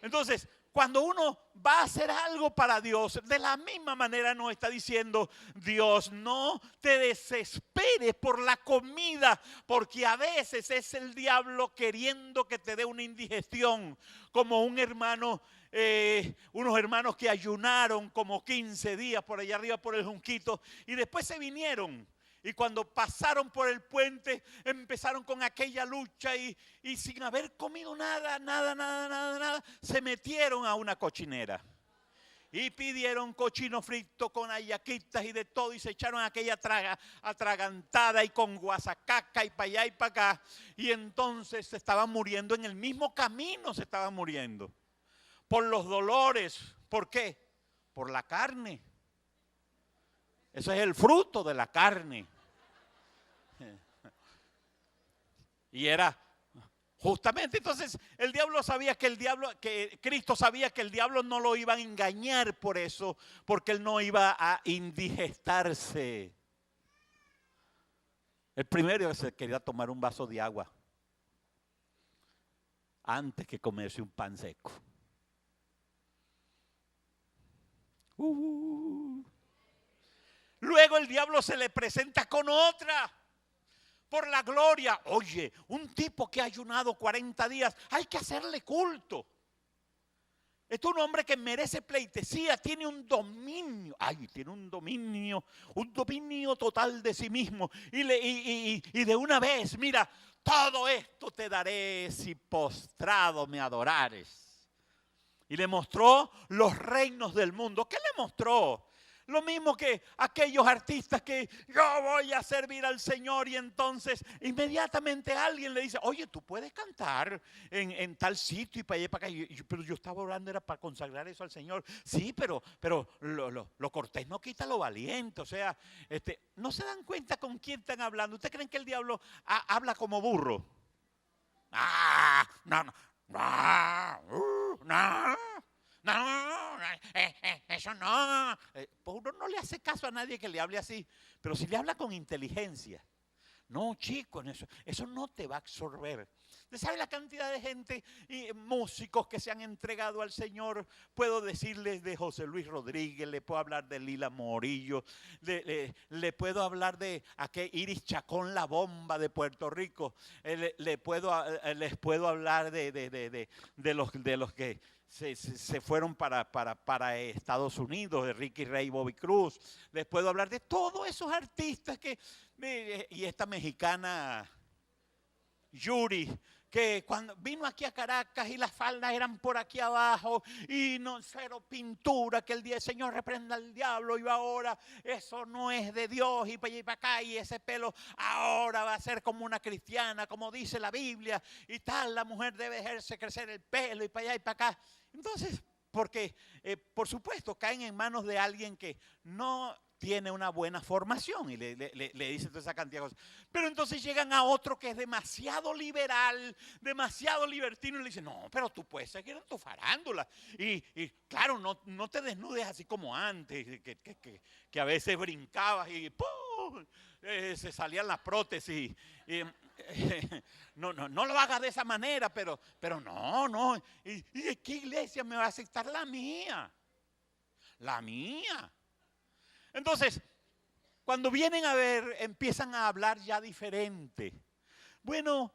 Entonces, cuando uno va a hacer algo para Dios, de la misma manera nos está diciendo Dios, no te desesperes por la comida, porque a veces es el diablo queriendo que te dé una indigestión, como un hermano, unos hermanos que ayunaron como 15 días por allá arriba por el Junquito y después se vinieron. Y cuando pasaron por el puente empezaron con aquella lucha y sin haber comido nada, se metieron a una cochinera. Y pidieron cochino frito con ayaquitas y de todo y se echaron aquella atragantada y con guasacaca y para allá y para acá. Y entonces se estaban muriendo en el mismo camino, se estaban muriendo. Por los dolores. ¿Por qué? Por la carne. Eso es el fruto de la carne. Y era justamente, entonces el diablo sabía que Cristo sabía que el diablo no lo iba a engañar por eso, porque él no iba a indigestarse. El primero se quería tomar un vaso de agua antes que comerse un pan seco. Luego el diablo se le presenta con otra. Por la gloria. Oye, un tipo que ha ayunado 40 días, hay que hacerle culto. Es un hombre que merece pleitesía, tiene un dominio. Tiene un dominio total de sí mismo. Y de una vez, mira, todo esto te daré si postrado me adorares. Y le mostró los reinos del mundo. ¿Qué le mostró? Lo mismo que aquellos artistas que yo voy a servir al Señor y entonces inmediatamente alguien le dice, oye, tú puedes cantar en tal sitio y para allá y para acá. Pero yo estaba orando, era para consagrar eso al Señor. Sí, pero lo cortés no quita lo valiente. O sea, no se dan cuenta con quién están hablando. ¿Ustedes creen que el diablo habla como burro? No, eso no. Pues uno no le hace caso a nadie que le hable así, pero si le habla con inteligencia. No, chicos, eso no te va a absorber. ¿Usted sabe la cantidad de gente y músicos que se han entregado al Señor? Puedo decirles de José Luis Rodríguez, le puedo hablar de Lila Morillo, le puedo hablar de aquel Iris Chacón, la bomba de Puerto Rico. Les puedo hablar de los que se fueron para Estados Unidos, de Ricky Ray, Bobby Cruz. Les puedo hablar de todos esos artistas y esta mexicana Yuri, que cuando vino aquí a Caracas y las faldas eran por aquí abajo y no cero pintura, que el día del Señor reprenda al diablo y ahora eso no es de Dios y para allá y para acá y ese pelo ahora va a ser como una cristiana, como dice la Biblia y tal, la mujer debe dejarse crecer el pelo y para allá y para acá. Entonces, porque por supuesto caen en manos de alguien que no tiene una buena formación y le dice toda esa cantidad de cosas. Pero entonces llegan a otro que es demasiado liberal, demasiado libertino y le dicen, no, pero tú puedes seguir en tu farándula. Y claro, no te desnudes así como antes, que a veces brincabas y ¡pum! Se salían las prótesis. No lo hagas de esa manera, pero no. ¿Y qué iglesia me va a aceptar? La mía. La mía. Entonces, cuando vienen a ver, empiezan a hablar ya diferente. Bueno,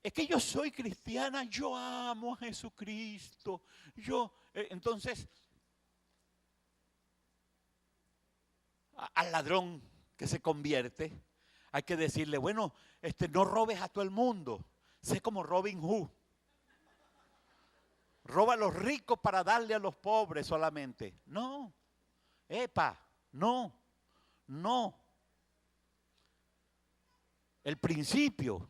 es que yo soy cristiana, yo amo a Jesucristo. Entonces, al ladrón que se convierte, hay que decirle, bueno, no robes a todo el mundo. Sé como Robin Hood. Roba a los ricos para darle a los pobres solamente. No, no. El principio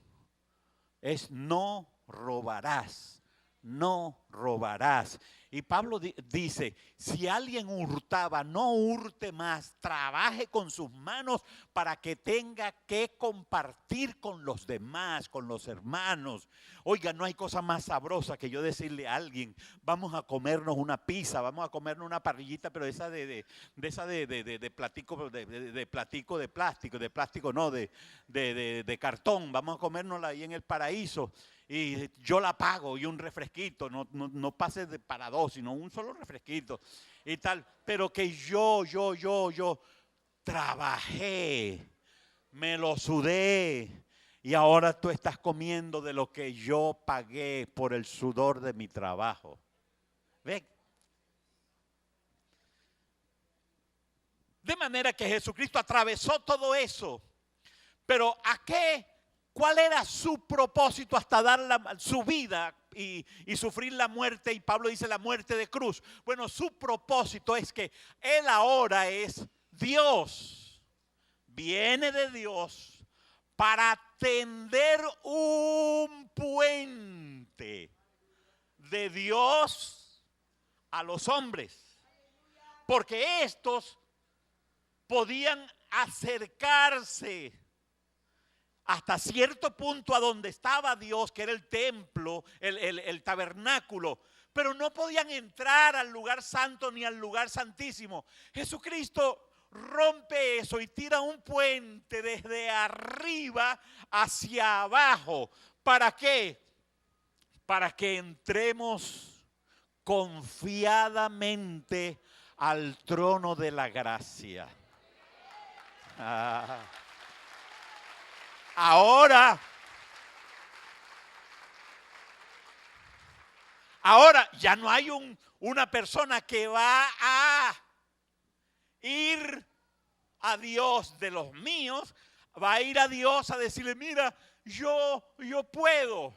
es no robarás, no robarás. Y Pablo dice, si alguien hurtaba, no hurte más, trabaje con sus manos para que tenga que compartir con los demás, con los hermanos. Oiga, no hay cosa más sabrosa que yo decirle a alguien, vamos a comernos una pizza, vamos a comernos una parrillita, pero esa de platico, de plástico no, de cartón, vamos a comérnosla ahí en el paraíso. Y yo la pago y un refresquito, no pase para dos, sino un solo refresquito y tal. Pero que yo trabajé, me lo sudé y ahora tú estás comiendo de lo que yo pagué por el sudor de mi trabajo. ¿Ven? De manera que Jesucristo atravesó todo eso. Pero ¿a qué? ¿Cuál era su propósito hasta dar su vida y sufrir la muerte? Y Pablo dice la muerte de cruz. Bueno, su propósito es que Él ahora es Dios. Viene de Dios para tender un puente de Dios a los hombres. Porque estos podían acercarse hasta cierto punto a donde estaba Dios, que era el templo, el tabernáculo, pero no podían entrar al lugar santo ni al lugar santísimo. Jesucristo rompe eso y tira un puente desde arriba hacia abajo. ¿Para qué? Para que entremos confiadamente al trono de la gracia. Ahora ya no hay una persona que va a ir a Dios de los míos, va a ir a Dios a decirle, mira, yo puedo,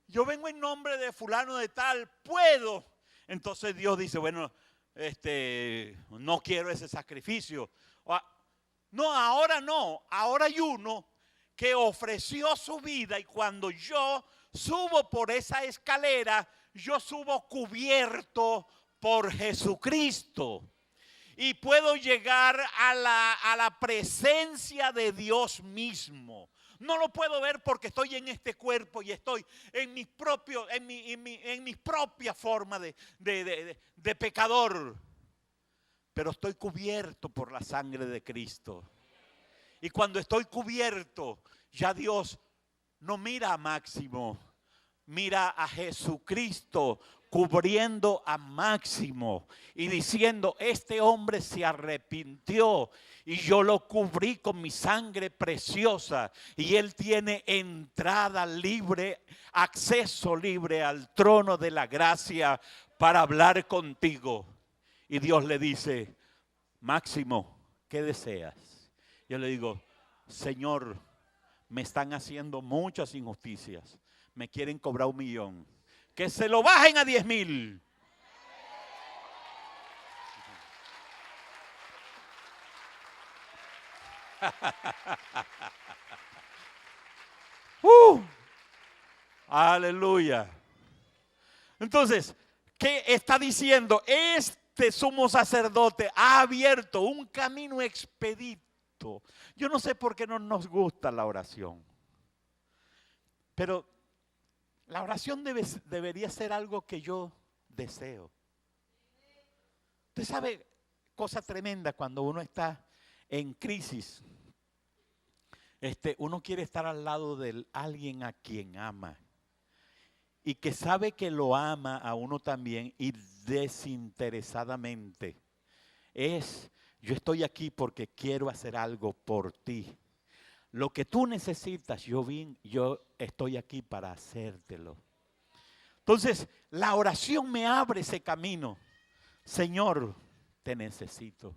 yo vengo en nombre de fulano de tal, puedo. Entonces Dios dice, bueno, no quiero ese sacrificio. No, ahora hay uno que ofreció su vida y cuando yo subo por esa escalera, yo subo cubierto por Jesucristo y puedo llegar a la presencia de Dios mismo. No lo puedo ver porque estoy en este cuerpo y estoy en mi propia forma de pecador. Pero estoy cubierto por la sangre de Cristo. Y cuando estoy cubierto, ya Dios no mira a Máximo, mira a Jesucristo cubriendo a Máximo y diciendo, este hombre se arrepintió y yo lo cubrí con mi sangre preciosa y él tiene entrada libre, acceso libre al trono de la gracia para hablar contigo. Y Dios le dice, Máximo, ¿qué deseas? Yo le digo, Señor, me están haciendo muchas injusticias. Me quieren cobrar 1 millón. Que se lo bajen a 10,000. Aleluya. Entonces, ¿qué está diciendo? Este sumo sacerdote ha abierto un camino expedito. Yo no sé por qué no nos gusta la oración, pero la oración debería ser algo que yo deseo. Usted sabe, cosa tremenda cuando uno está en crisis. Uno quiere estar al lado de alguien a quien ama. Y que sabe que lo ama a uno también y desinteresadamente. Yo estoy aquí porque quiero hacer algo por ti. Lo que tú necesitas, yo estoy aquí para hacértelo. Entonces, la oración me abre ese camino. Señor, te necesito.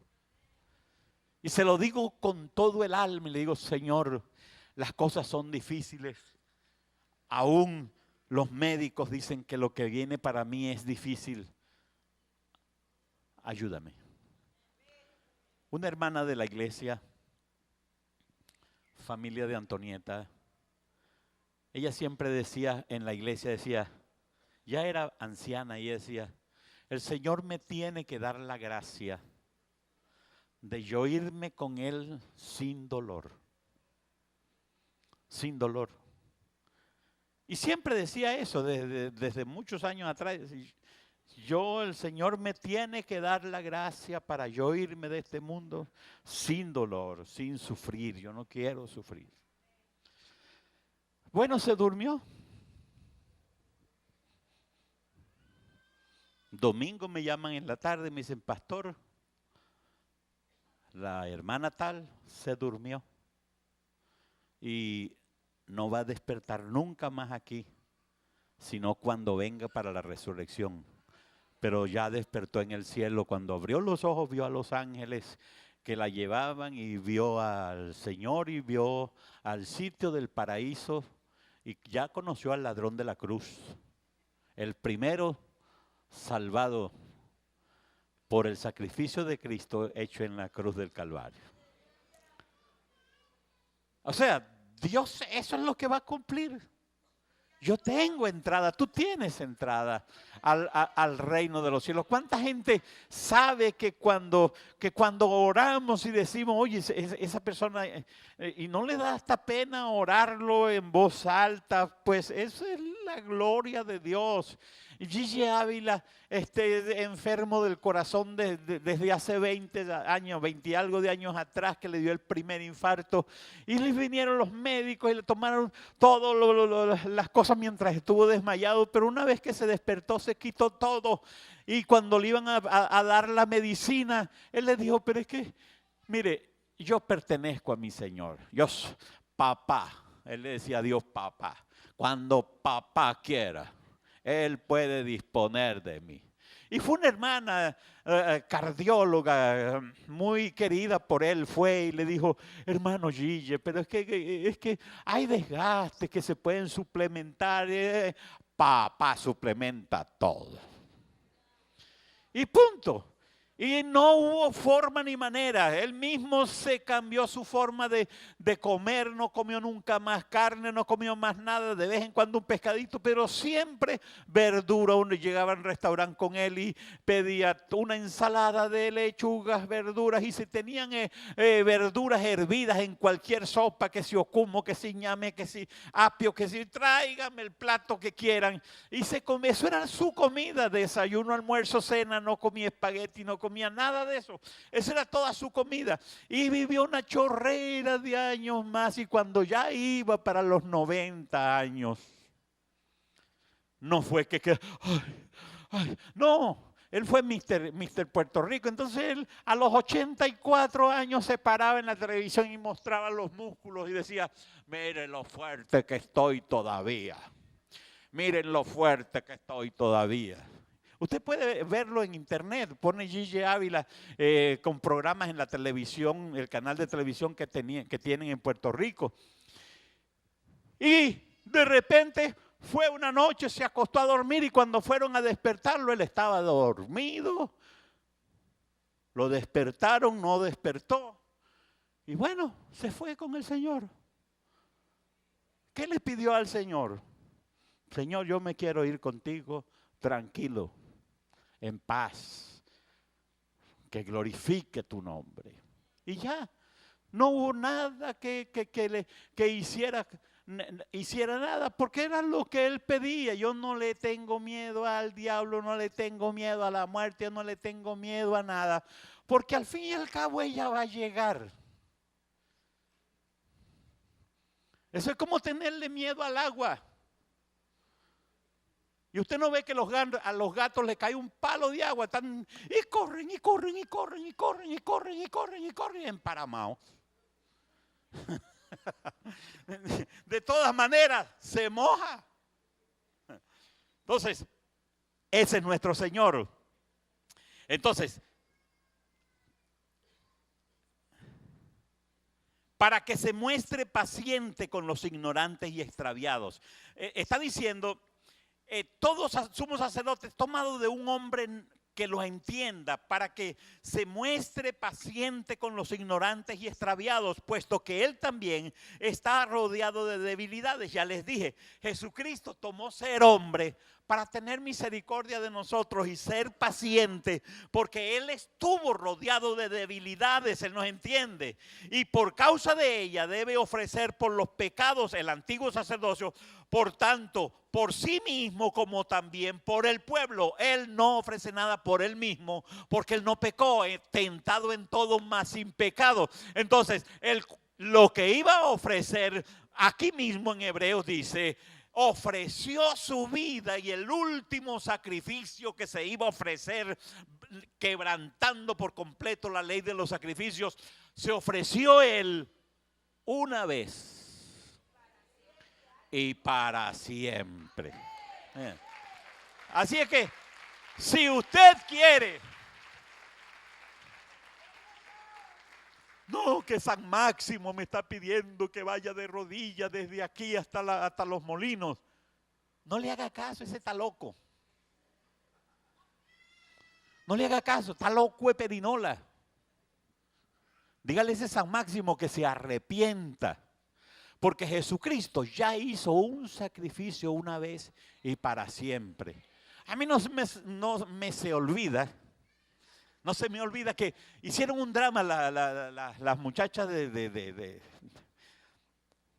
Y se lo digo con todo el alma y le digo, Señor, las cosas son difíciles. Aún los médicos dicen que lo que viene para mí es difícil. Ayúdame. Una hermana de la iglesia, familia de Antonieta, ella siempre decía en la iglesia, decía, ya era anciana y decía, el Señor me tiene que dar la gracia de yo irme con Él sin dolor. Sin dolor. Y siempre decía eso desde muchos años atrás. El Señor me tiene que dar la gracia para yo irme de este mundo sin dolor, sin sufrir. Yo no quiero sufrir. Bueno, se durmió. Domingo me llaman en la tarde y me dicen, pastor, la hermana tal se durmió y no va a despertar nunca más aquí, sino cuando venga para la resurrección. Pero ya despertó en el cielo. Cuando abrió los ojos vio a los ángeles que la llevaban y vio al Señor y vio al sitio del paraíso y ya conoció al ladrón de la cruz, el primero salvado por el sacrificio de Cristo hecho en la cruz del Calvario. O sea, Dios eso es lo que va a cumplir. Yo tengo entrada, tú tienes entrada al reino de los cielos. ¿Cuánta gente sabe que cuando oramos y decimos, oye, esa persona, y no le da hasta pena orarlo en voz alta? Pues esa es la gloria de Dios. Gigi Ávila, enfermo del corazón desde hace 20 años, 20 y algo de años atrás, que le dio el primer infarto. Y le vinieron los médicos y le tomaron todas las cosas mientras estuvo desmayado. Pero una vez que se despertó, se quitó todo. Y cuando le iban a dar la medicina, él le dijo, pero es que, mire, yo pertenezco a mi Señor. Dios, papá. Él le decía a Dios, papá. Cuando papá quiera, Él puede disponer de mí. Y fue una hermana cardióloga muy querida por él, fue y le dijo, hermano Gille, pero es que hay desgastes que se pueden suplementar. Papá suplementa todo. Y punto. Y no hubo forma ni manera. Él mismo se cambió su forma de comer. No comió nunca más carne, no comió más nada. De vez en cuando un pescadito, pero siempre verdura. Uno llegaba al restaurante con él y pedía una ensalada de lechugas, verduras. Y si tenían verduras hervidas en cualquier sopa, que si ocumo, que si ñame, que si apio, que si tráigame el plato que quieran. Y se comía. Eso era su comida, desayuno, almuerzo, cena. No comía espagueti, no comía nada de eso. Esa era toda su comida. Y vivió una chorrera de años más. Y cuando ya iba para los 90 años, no fue que no, él fue Mr. Puerto Rico. Entonces él a los 84 años se paraba en la televisión y mostraba los músculos y decía, miren lo fuerte que estoy todavía. Miren lo fuerte que estoy todavía. Usted puede verlo en internet, pone Gigi Ávila con programas en la televisión, el canal de televisión que tienen en Puerto Rico. Y de repente fue una noche, se acostó a dormir y cuando fueron a despertarlo, él estaba dormido. Lo despertaron, no despertó. Y bueno, se fue con el Señor. ¿Qué le pidió al Señor? Señor, yo me quiero ir contigo tranquilo, en paz, que glorifique tu nombre. Y ya, no hubo nada que hiciera nada, porque era lo que él pedía. Yo no le tengo miedo al diablo, no le tengo miedo a la muerte, no le tengo miedo a nada, porque al fin y al cabo ella va a llegar. Eso es como tenerle miedo al agua. Y usted no ve que a los gatos les cae un palo de agua y corren, y corren, y corren, y corren, y corren, y corren, y corren, emparamados. De todas maneras, se moja. Entonces, ese es nuestro Señor. Entonces, para que se muestre paciente con los ignorantes y extraviados. Está diciendo, todos somos sacerdotes tomados de un hombre que los entienda, para que se muestre paciente con los ignorantes y extraviados, puesto que Él también está rodeado de debilidades. Ya les dije, Jesucristo tomó ser hombre para tener misericordia de nosotros y ser paciente, porque Él estuvo rodeado de debilidades, Él nos entiende, y por causa de ella debe ofrecer por los pecados el antiguo sacerdocio, por tanto, por sí mismo como también por el pueblo. Él no ofrece nada por Él mismo, porque Él no pecó, tentado en todo, mas sin pecado. Entonces, lo que iba a ofrecer, aquí mismo en Hebreos dice, ofreció su vida, y el último sacrificio que se iba a ofrecer, quebrantando por completo la ley de los sacrificios, se ofreció Él una vez y para siempre. Así es que, si usted quiere, no, que San Máximo me está pidiendo que vaya de rodillas desde aquí hasta los molinos. No le haga caso, ese está loco. No le haga caso, está loco de perinola. Dígale a ese San Máximo que se arrepienta. Porque Jesucristo ya hizo un sacrificio una vez y para siempre. A mí no se me olvida que hicieron un drama las muchachas de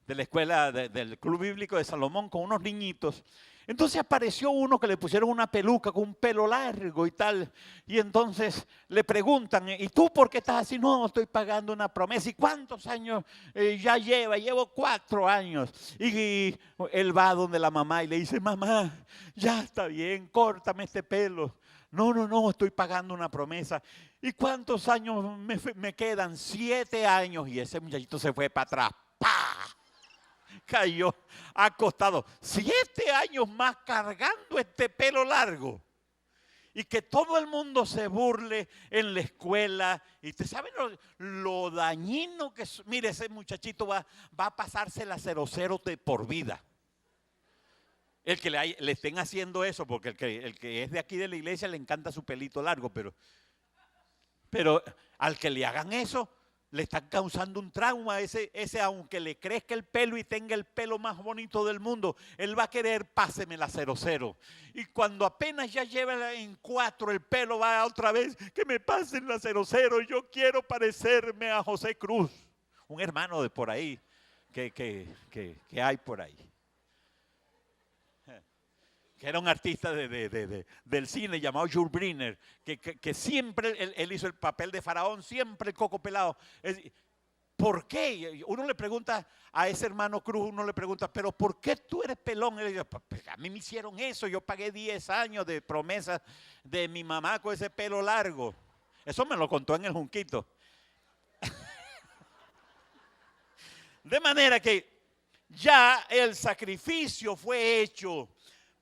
la escuela del Club Bíblico de Salomón con unos niñitos. Entonces apareció uno que le pusieron una peluca con un pelo largo y tal. Y entonces le preguntan, ¿y tú por qué estás así? No, estoy pagando una promesa. ¿Y cuántos años ya lleva? Llevo 4 años. Y él va donde la mamá y le dice, mamá, ya está bien, córtame este pelo. No, estoy pagando una promesa. ¿Y cuántos años me quedan? 7 años. Y ese muchachito se fue para atrás. ¡Pah! Cayó acostado. 7 años más cargando este pelo largo. Y que todo el mundo se burle en la escuela. Y usted sabe lo dañino que es. Mire, ese muchachito va a pasarse la 00 de por vida. El que le estén haciendo eso, porque el que es de aquí de la iglesia le encanta su pelito largo, pero al que le hagan eso, le están causando un trauma. Ese aunque le crezca el pelo y tenga el pelo más bonito del mundo, él va a querer, páseme la 00. Y cuando apenas ya lleva en 4 el pelo, va otra vez, que me pasen la 00. Yo quiero parecerme a José Cruz, un hermano de por ahí, que hay por ahí. Que era un artista del cine llamado Jules Briner, que siempre él hizo el papel de faraón, siempre el coco pelado. ¿Por qué? Uno le pregunta a ese hermano Cruz, uno le pregunta, ¿pero por qué tú eres pelón? Él dice, pues a mí me hicieron eso, yo pagué 10 años de promesas de mi mamá con ese pelo largo. Eso me lo contó en el Junquito. De manera que ya el sacrificio fue hecho.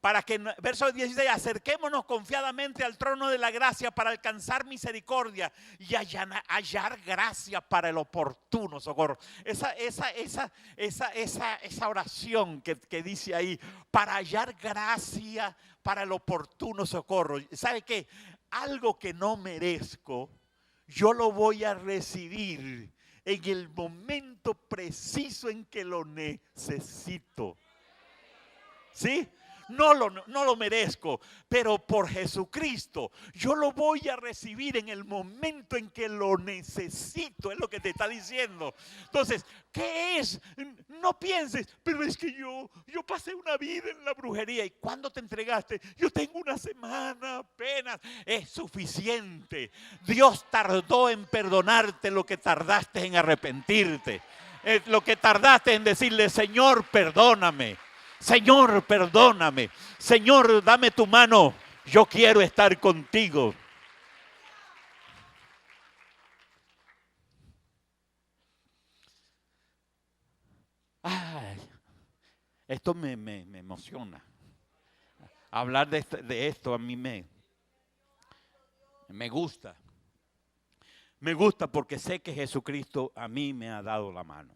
Para que, verso 16, acerquémonos confiadamente al trono de la gracia para alcanzar misericordia y hallar gracia para el oportuno socorro. Esa oración que dice ahí, para hallar gracia para el oportuno socorro. ¿Sabe qué? Algo que no merezco, yo lo voy a recibir en el momento preciso en que lo necesito. ¿Sí? No lo merezco, pero por Jesucristo yo lo voy a recibir en el momento en que lo necesito, es lo que te está diciendo. Entonces, ¿qué es? No pienses, pero es que yo pasé una vida en la brujería. ¿Y cuándo te entregaste? Yo tengo una semana apenas. Es suficiente. Dios tardó en perdonarte lo que tardaste en arrepentirte. Lo que tardaste en decirle, Señor, perdóname. Señor, perdóname. Señor, dame tu mano. Yo quiero estar contigo. Esto me emociona. Hablar de esto a mí me gusta. Me gusta porque sé que Jesucristo a mí me ha dado la mano.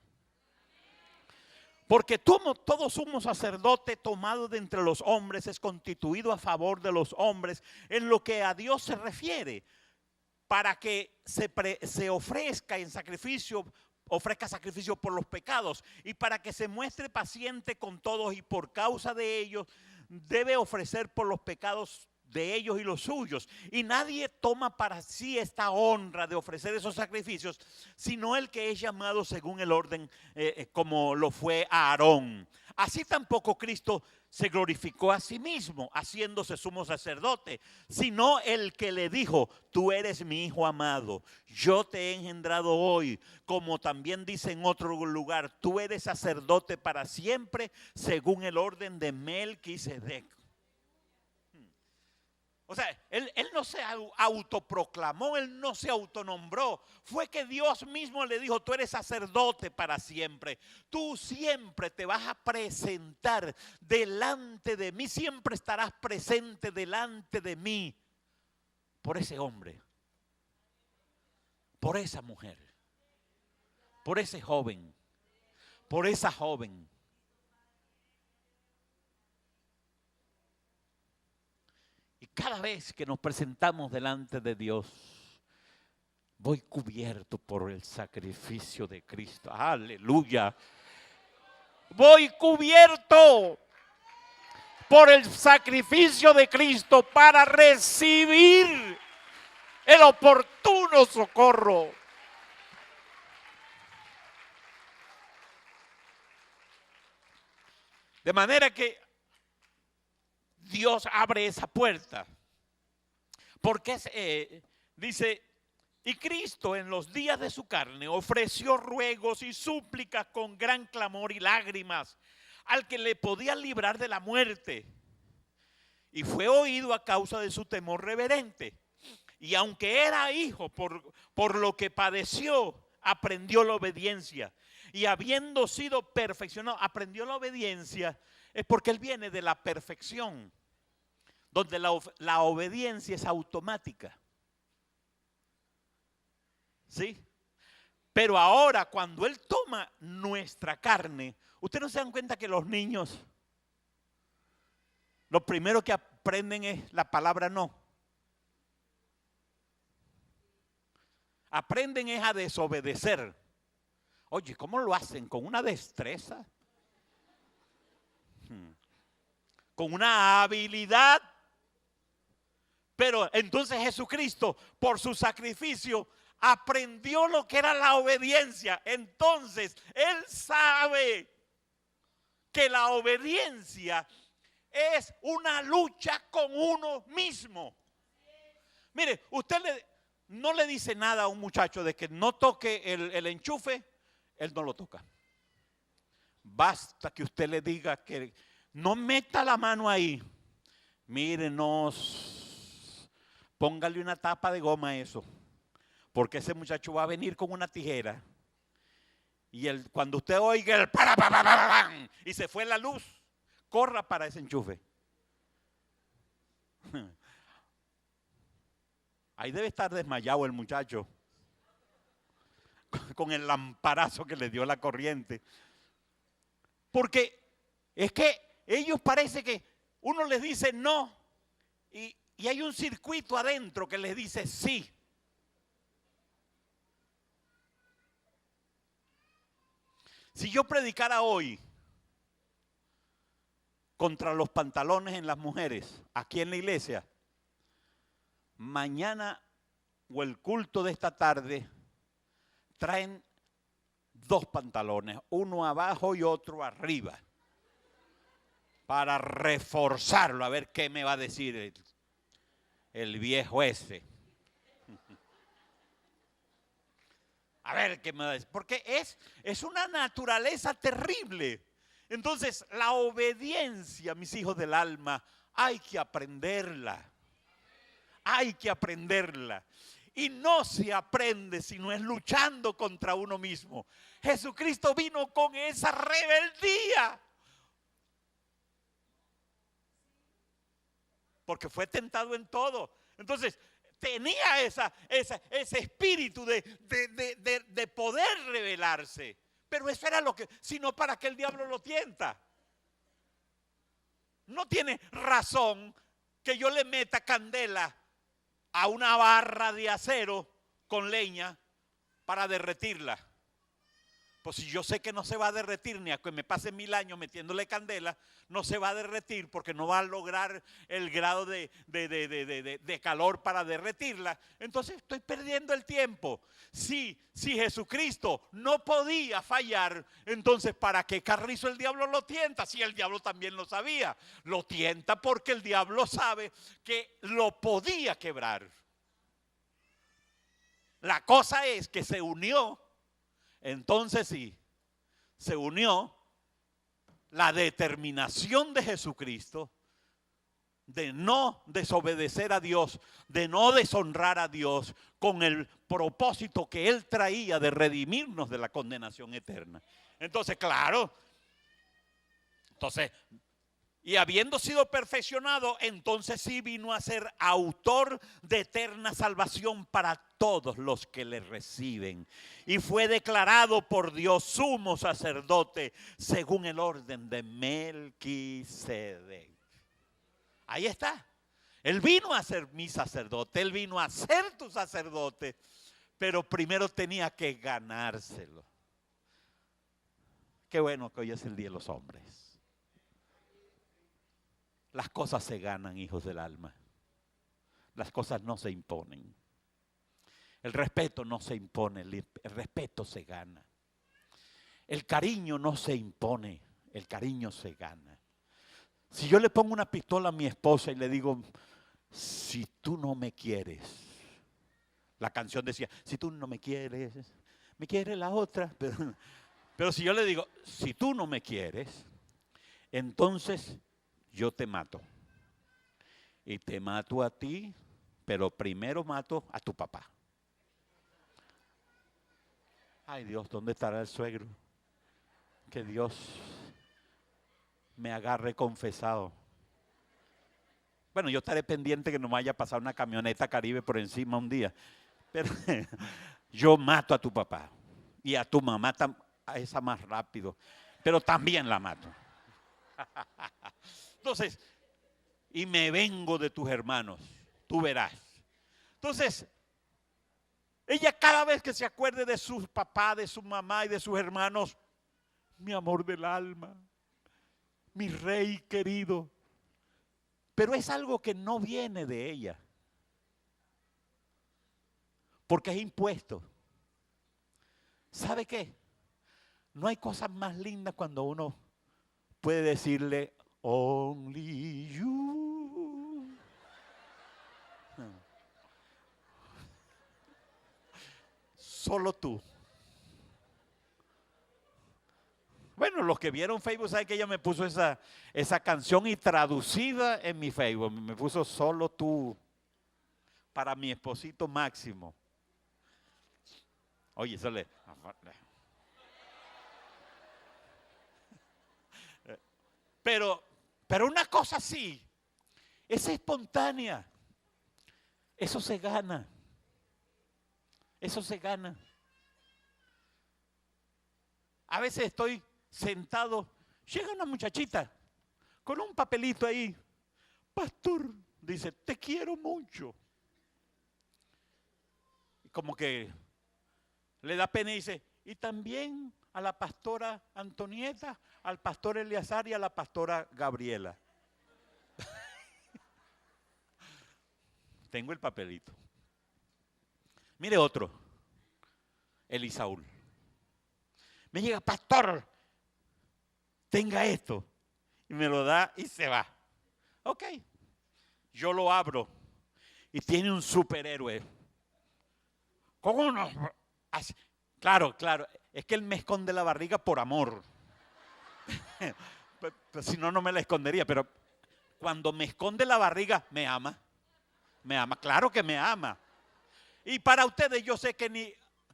Porque todo sumo sacerdote tomado de entre los hombres es constituido a favor de los hombres en lo que a Dios se refiere, para que se ofrezca sacrificio por los pecados, y para que se muestre paciente con todos, y por causa de ellos debe ofrecer por los pecados de ellos y los suyos. Y nadie toma para sí esta honra de ofrecer esos sacrificios, sino el que es llamado según el orden, como lo fue Aarón. Así tampoco Cristo se glorificó a sí mismo haciéndose sumo sacerdote, sino el que le dijo: tú eres mi hijo amado, yo te he engendrado hoy. Como también dice en otro lugar: tú eres sacerdote para siempre según el orden de Melquisedec. O sea, él no se autoproclamó, él no se autonombró. Fue que Dios mismo le dijo: tú eres sacerdote para siempre. Tú siempre te vas a presentar delante de mí. Siempre estarás presente delante de mí. Por ese hombre, por esa mujer, por ese joven, por esa joven. Y cada vez que nos presentamos delante de Dios, voy cubierto por el sacrificio de Cristo. Aleluya. Voy cubierto por el sacrificio de Cristo para recibir el oportuno socorro. De manera que Dios abre esa puerta. Porque dice: y Cristo en los días de su carne ofreció ruegos y súplicas con gran clamor y lágrimas al que le podía librar de la muerte. Y fue oído a causa de su temor reverente. Y aunque era hijo, por lo que padeció, aprendió la obediencia. Y habiendo sido perfeccionado, aprendió la obediencia. Es porque él viene de la perfección, donde la obediencia es automática. ¿Sí? Pero ahora, cuando él toma nuestra carne, ustedes no se dan cuenta que los niños, lo primero que aprenden es la palabra no. Aprenden es a desobedecer. Oye, ¿cómo lo hacen? Con una destreza, con una habilidad. Pero entonces Jesucristo, por su sacrificio, aprendió lo que era la obediencia. Entonces él sabe que la obediencia es una lucha con uno mismo. Mire, usted no le dice nada a un muchacho de que no toque el enchufe, él no lo toca. Basta que usted le diga que no meta la mano ahí. Mírenos, póngale una tapa de goma a eso, porque ese muchacho va a venir con una tijera. Y cuando usted oiga el para, y se fue la luz, corra para ese enchufe. Ahí debe estar desmayado el muchacho con el lamparazo que le dio la corriente. Porque es que ellos parece que uno les dice no y hay un circuito adentro que les dice sí. Si yo predicara hoy contra los pantalones en las mujeres aquí en la iglesia, mañana o el culto de esta tarde traen 2 pantalones, uno abajo y otro arriba, para reforzarlo, a ver qué me va a decir el viejo ese. A ver qué me va a decir, porque es una naturaleza terrible. Entonces la obediencia, mis hijos del alma, hay que aprenderla. Hay que aprenderla. Y no se aprende sino es luchando contra uno mismo. Jesucristo vino con esa rebeldía. porque fue tentado en todo. Entonces, tenía ese espíritu de poder rebelarse. Pero eso era lo que, sino para que el diablo lo tienta. No tiene razón que yo le meta candela a una barra de acero con leña para derretirla. Pues si yo sé que no se va a derretir, ni a que me pase 1000 años metiéndole candela, no se va a derretir porque no va a lograr el grado de calor para derretirla. Entonces estoy perdiendo el tiempo. Si Jesucristo no podía fallar, entonces ¿para qué carrizo el diablo lo tienta? Si el diablo también lo sabía. Lo tienta porque el diablo sabe que lo podía quebrar. La cosa es que se unió. Entonces sí, se unió la determinación de Jesucristo de no desobedecer a Dios, de no deshonrar a Dios, con el propósito que Él traía de redimirnos de la condenación eterna. Entonces, claro, y habiendo sido perfeccionado, entonces sí vino a ser autor de eterna salvación para todos los que le reciben. Y fue declarado por Dios sumo sacerdote según el orden de Melquisedec. Ahí está. Él vino a ser mi sacerdote, Él vino a ser tu sacerdote, pero primero tenía que ganárselo. Qué bueno que hoy es el Día de los Hombres. Las cosas se ganan, hijos del alma. Las cosas no se imponen. El respeto no se impone, el respeto se gana. El cariño no se impone, el cariño se gana. Si yo le pongo una pistola a mi esposa y le digo, si tú no me quieres, la canción decía, si tú no me quieres, me quiere la otra. Pero si yo le digo, si tú no me quieres, entonces yo te mato. Y te mato a ti, pero primero mato a tu papá. Ay Dios, ¿dónde estará el suegro? Que Dios me agarre confesado. Bueno, yo estaré pendiente que no me haya pasado una camioneta Caribe por encima un día. Pero yo mato a tu papá. Y a tu mamá, a esa más rápido. Pero también la mato. Entonces, y me vengo de tus hermanos, tú verás. Entonces, ella cada vez que se acuerde de su papá, de su mamá y de sus hermanos, mi amor del alma, mi rey querido. Pero es algo que no viene de ella, porque es impuesto. ¿Sabe qué? No hay cosas más lindas cuando uno puede decirle, only you. Solo tú. Bueno, los que vieron Facebook saben que ella me puso esa canción y traducida en mi Facebook. Me puso solo tú para mi esposito Máximo. Oye, eso le... Pero una cosa sí, es espontánea. Eso se gana. Eso se gana. A veces estoy sentado, llega una muchachita con un papelito ahí. Pastor, dice, te quiero mucho. Y como que le da pena y dice, y también a la pastora Antonieta, al pastor Eleazar y a la pastora Gabriela. Tengo el papelito. Mire otro, Elisaúl. Me llega, pastor, tenga esto. Y me lo da y se va. Ok, yo lo abro y tiene un superhéroe. ¿Cómo no? Así. Claro, es que él me esconde la barriga por amor. Pues, si no, no me la escondería, pero cuando me esconde la barriga, me ama. Me ama, claro que me ama. Y para ustedes yo sé que ni,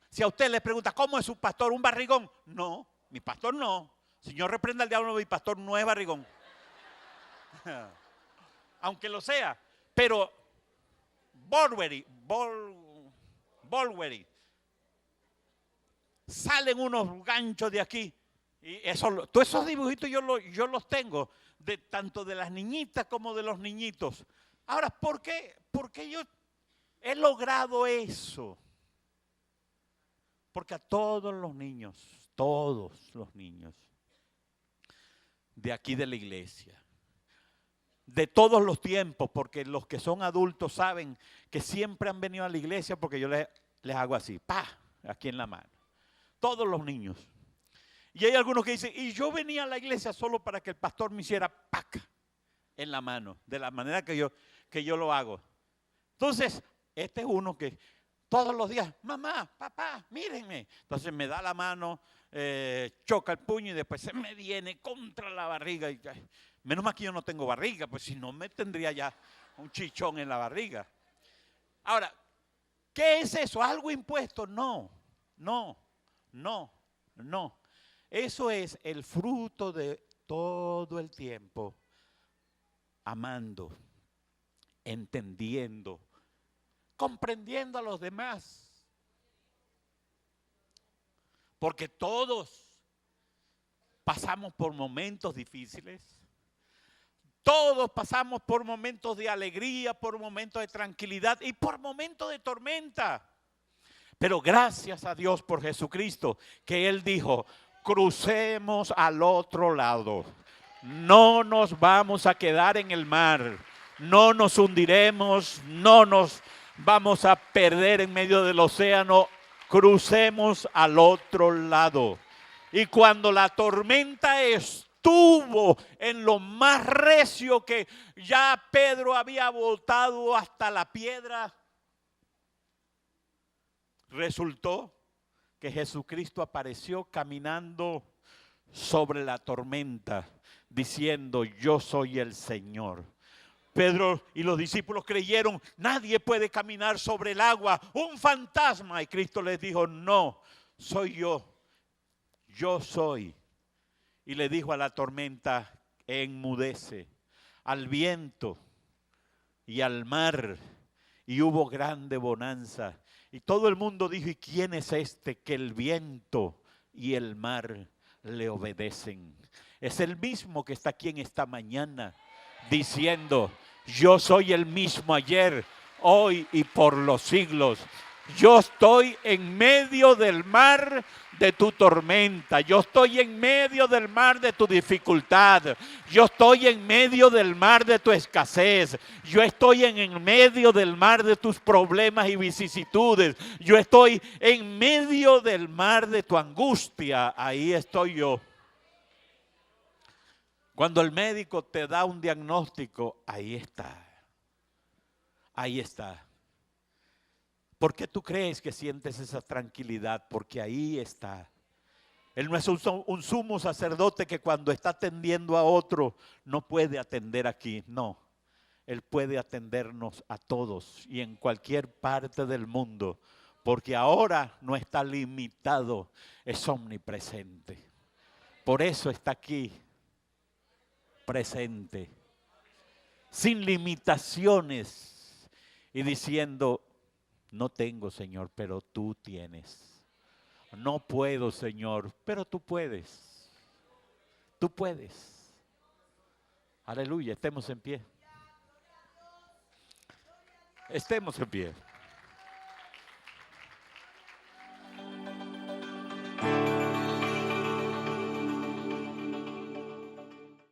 si a usted le pregunta, ¿cómo es su pastor? ¿Un barrigón? No, mi pastor no. Señor, reprenda al diablo, mi pastor no es barrigón. aunque lo sea, pero Bolweri, salen unos ganchos de aquí. Y eso, todos esos dibujitos yo los tengo, tanto de las niñitas como de los niñitos. Ahora, ¿por qué yo he logrado eso? Porque a todos los niños de aquí de la iglesia, de todos los tiempos, porque los que son adultos saben que siempre han venido a la iglesia porque yo les hago así, aquí en la mano. Todos los niños. Y hay algunos que dicen, y yo venía a la iglesia solo para que el pastor me hiciera en la mano, de la manera que yo lo hago. Entonces, este es uno que todos los días, mamá, papá, mírenme. Entonces me da la mano, choca el puño y después se me viene contra la barriga. Menos mal que yo no tengo barriga, pues si no me tendría ya un chichón en la barriga. Ahora, ¿qué es eso? ¿Algo impuesto? No. Eso es el fruto de todo el tiempo amando, entendiendo, comprendiendo a los demás. Porque todos pasamos por momentos difíciles. Todos pasamos por momentos de alegría, por momentos de tranquilidad y por momentos de tormenta. Pero gracias a Dios por Jesucristo, que Él dijo, crucemos al otro lado. No nos vamos a quedar en el mar. No nos hundiremos, no nos vamos a perder en medio del océano. Crucemos al otro lado. Y cuando la tormenta estuvo en lo más recio, que ya Pedro había botado hasta la piedra, resultó que Jesucristo apareció caminando sobre la tormenta, diciendo, yo soy el Señor. Pedro y los discípulos creyeron, nadie puede caminar sobre el agua, un fantasma. Y Cristo les dijo, no, soy yo soy. Y le dijo a la tormenta, enmudece, al viento y al mar. Y hubo grande bonanza. Y todo el mundo dijo, ¿y quién es este que el viento y el mar le obedecen? Es el mismo que está aquí en esta mañana diciendo, yo soy el mismo ayer, hoy y por los siglos. Yo estoy en medio del mar de tu tormenta. Yo estoy en medio del mar de tu dificultad. Yo estoy en medio del mar de tu escasez. Yo estoy en medio del mar de tus problemas y vicisitudes. Yo estoy en medio del mar de tu angustia. Ahí estoy yo. Cuando el médico te da un diagnóstico, ahí está. Ahí está. ¿Por qué tú crees que sientes esa tranquilidad? Porque ahí está. Él no es un sumo sacerdote que cuando está atendiendo a otro no puede atender aquí. No, Él puede atendernos a todos y en cualquier parte del mundo. Porque ahora no está limitado, es omnipresente. Por eso está aquí, presente, sin limitaciones y diciendo, no tengo, Señor, pero tú tienes. No puedo, Señor, pero tú puedes. Tú puedes. Aleluya, estemos en pie. Estemos en pie.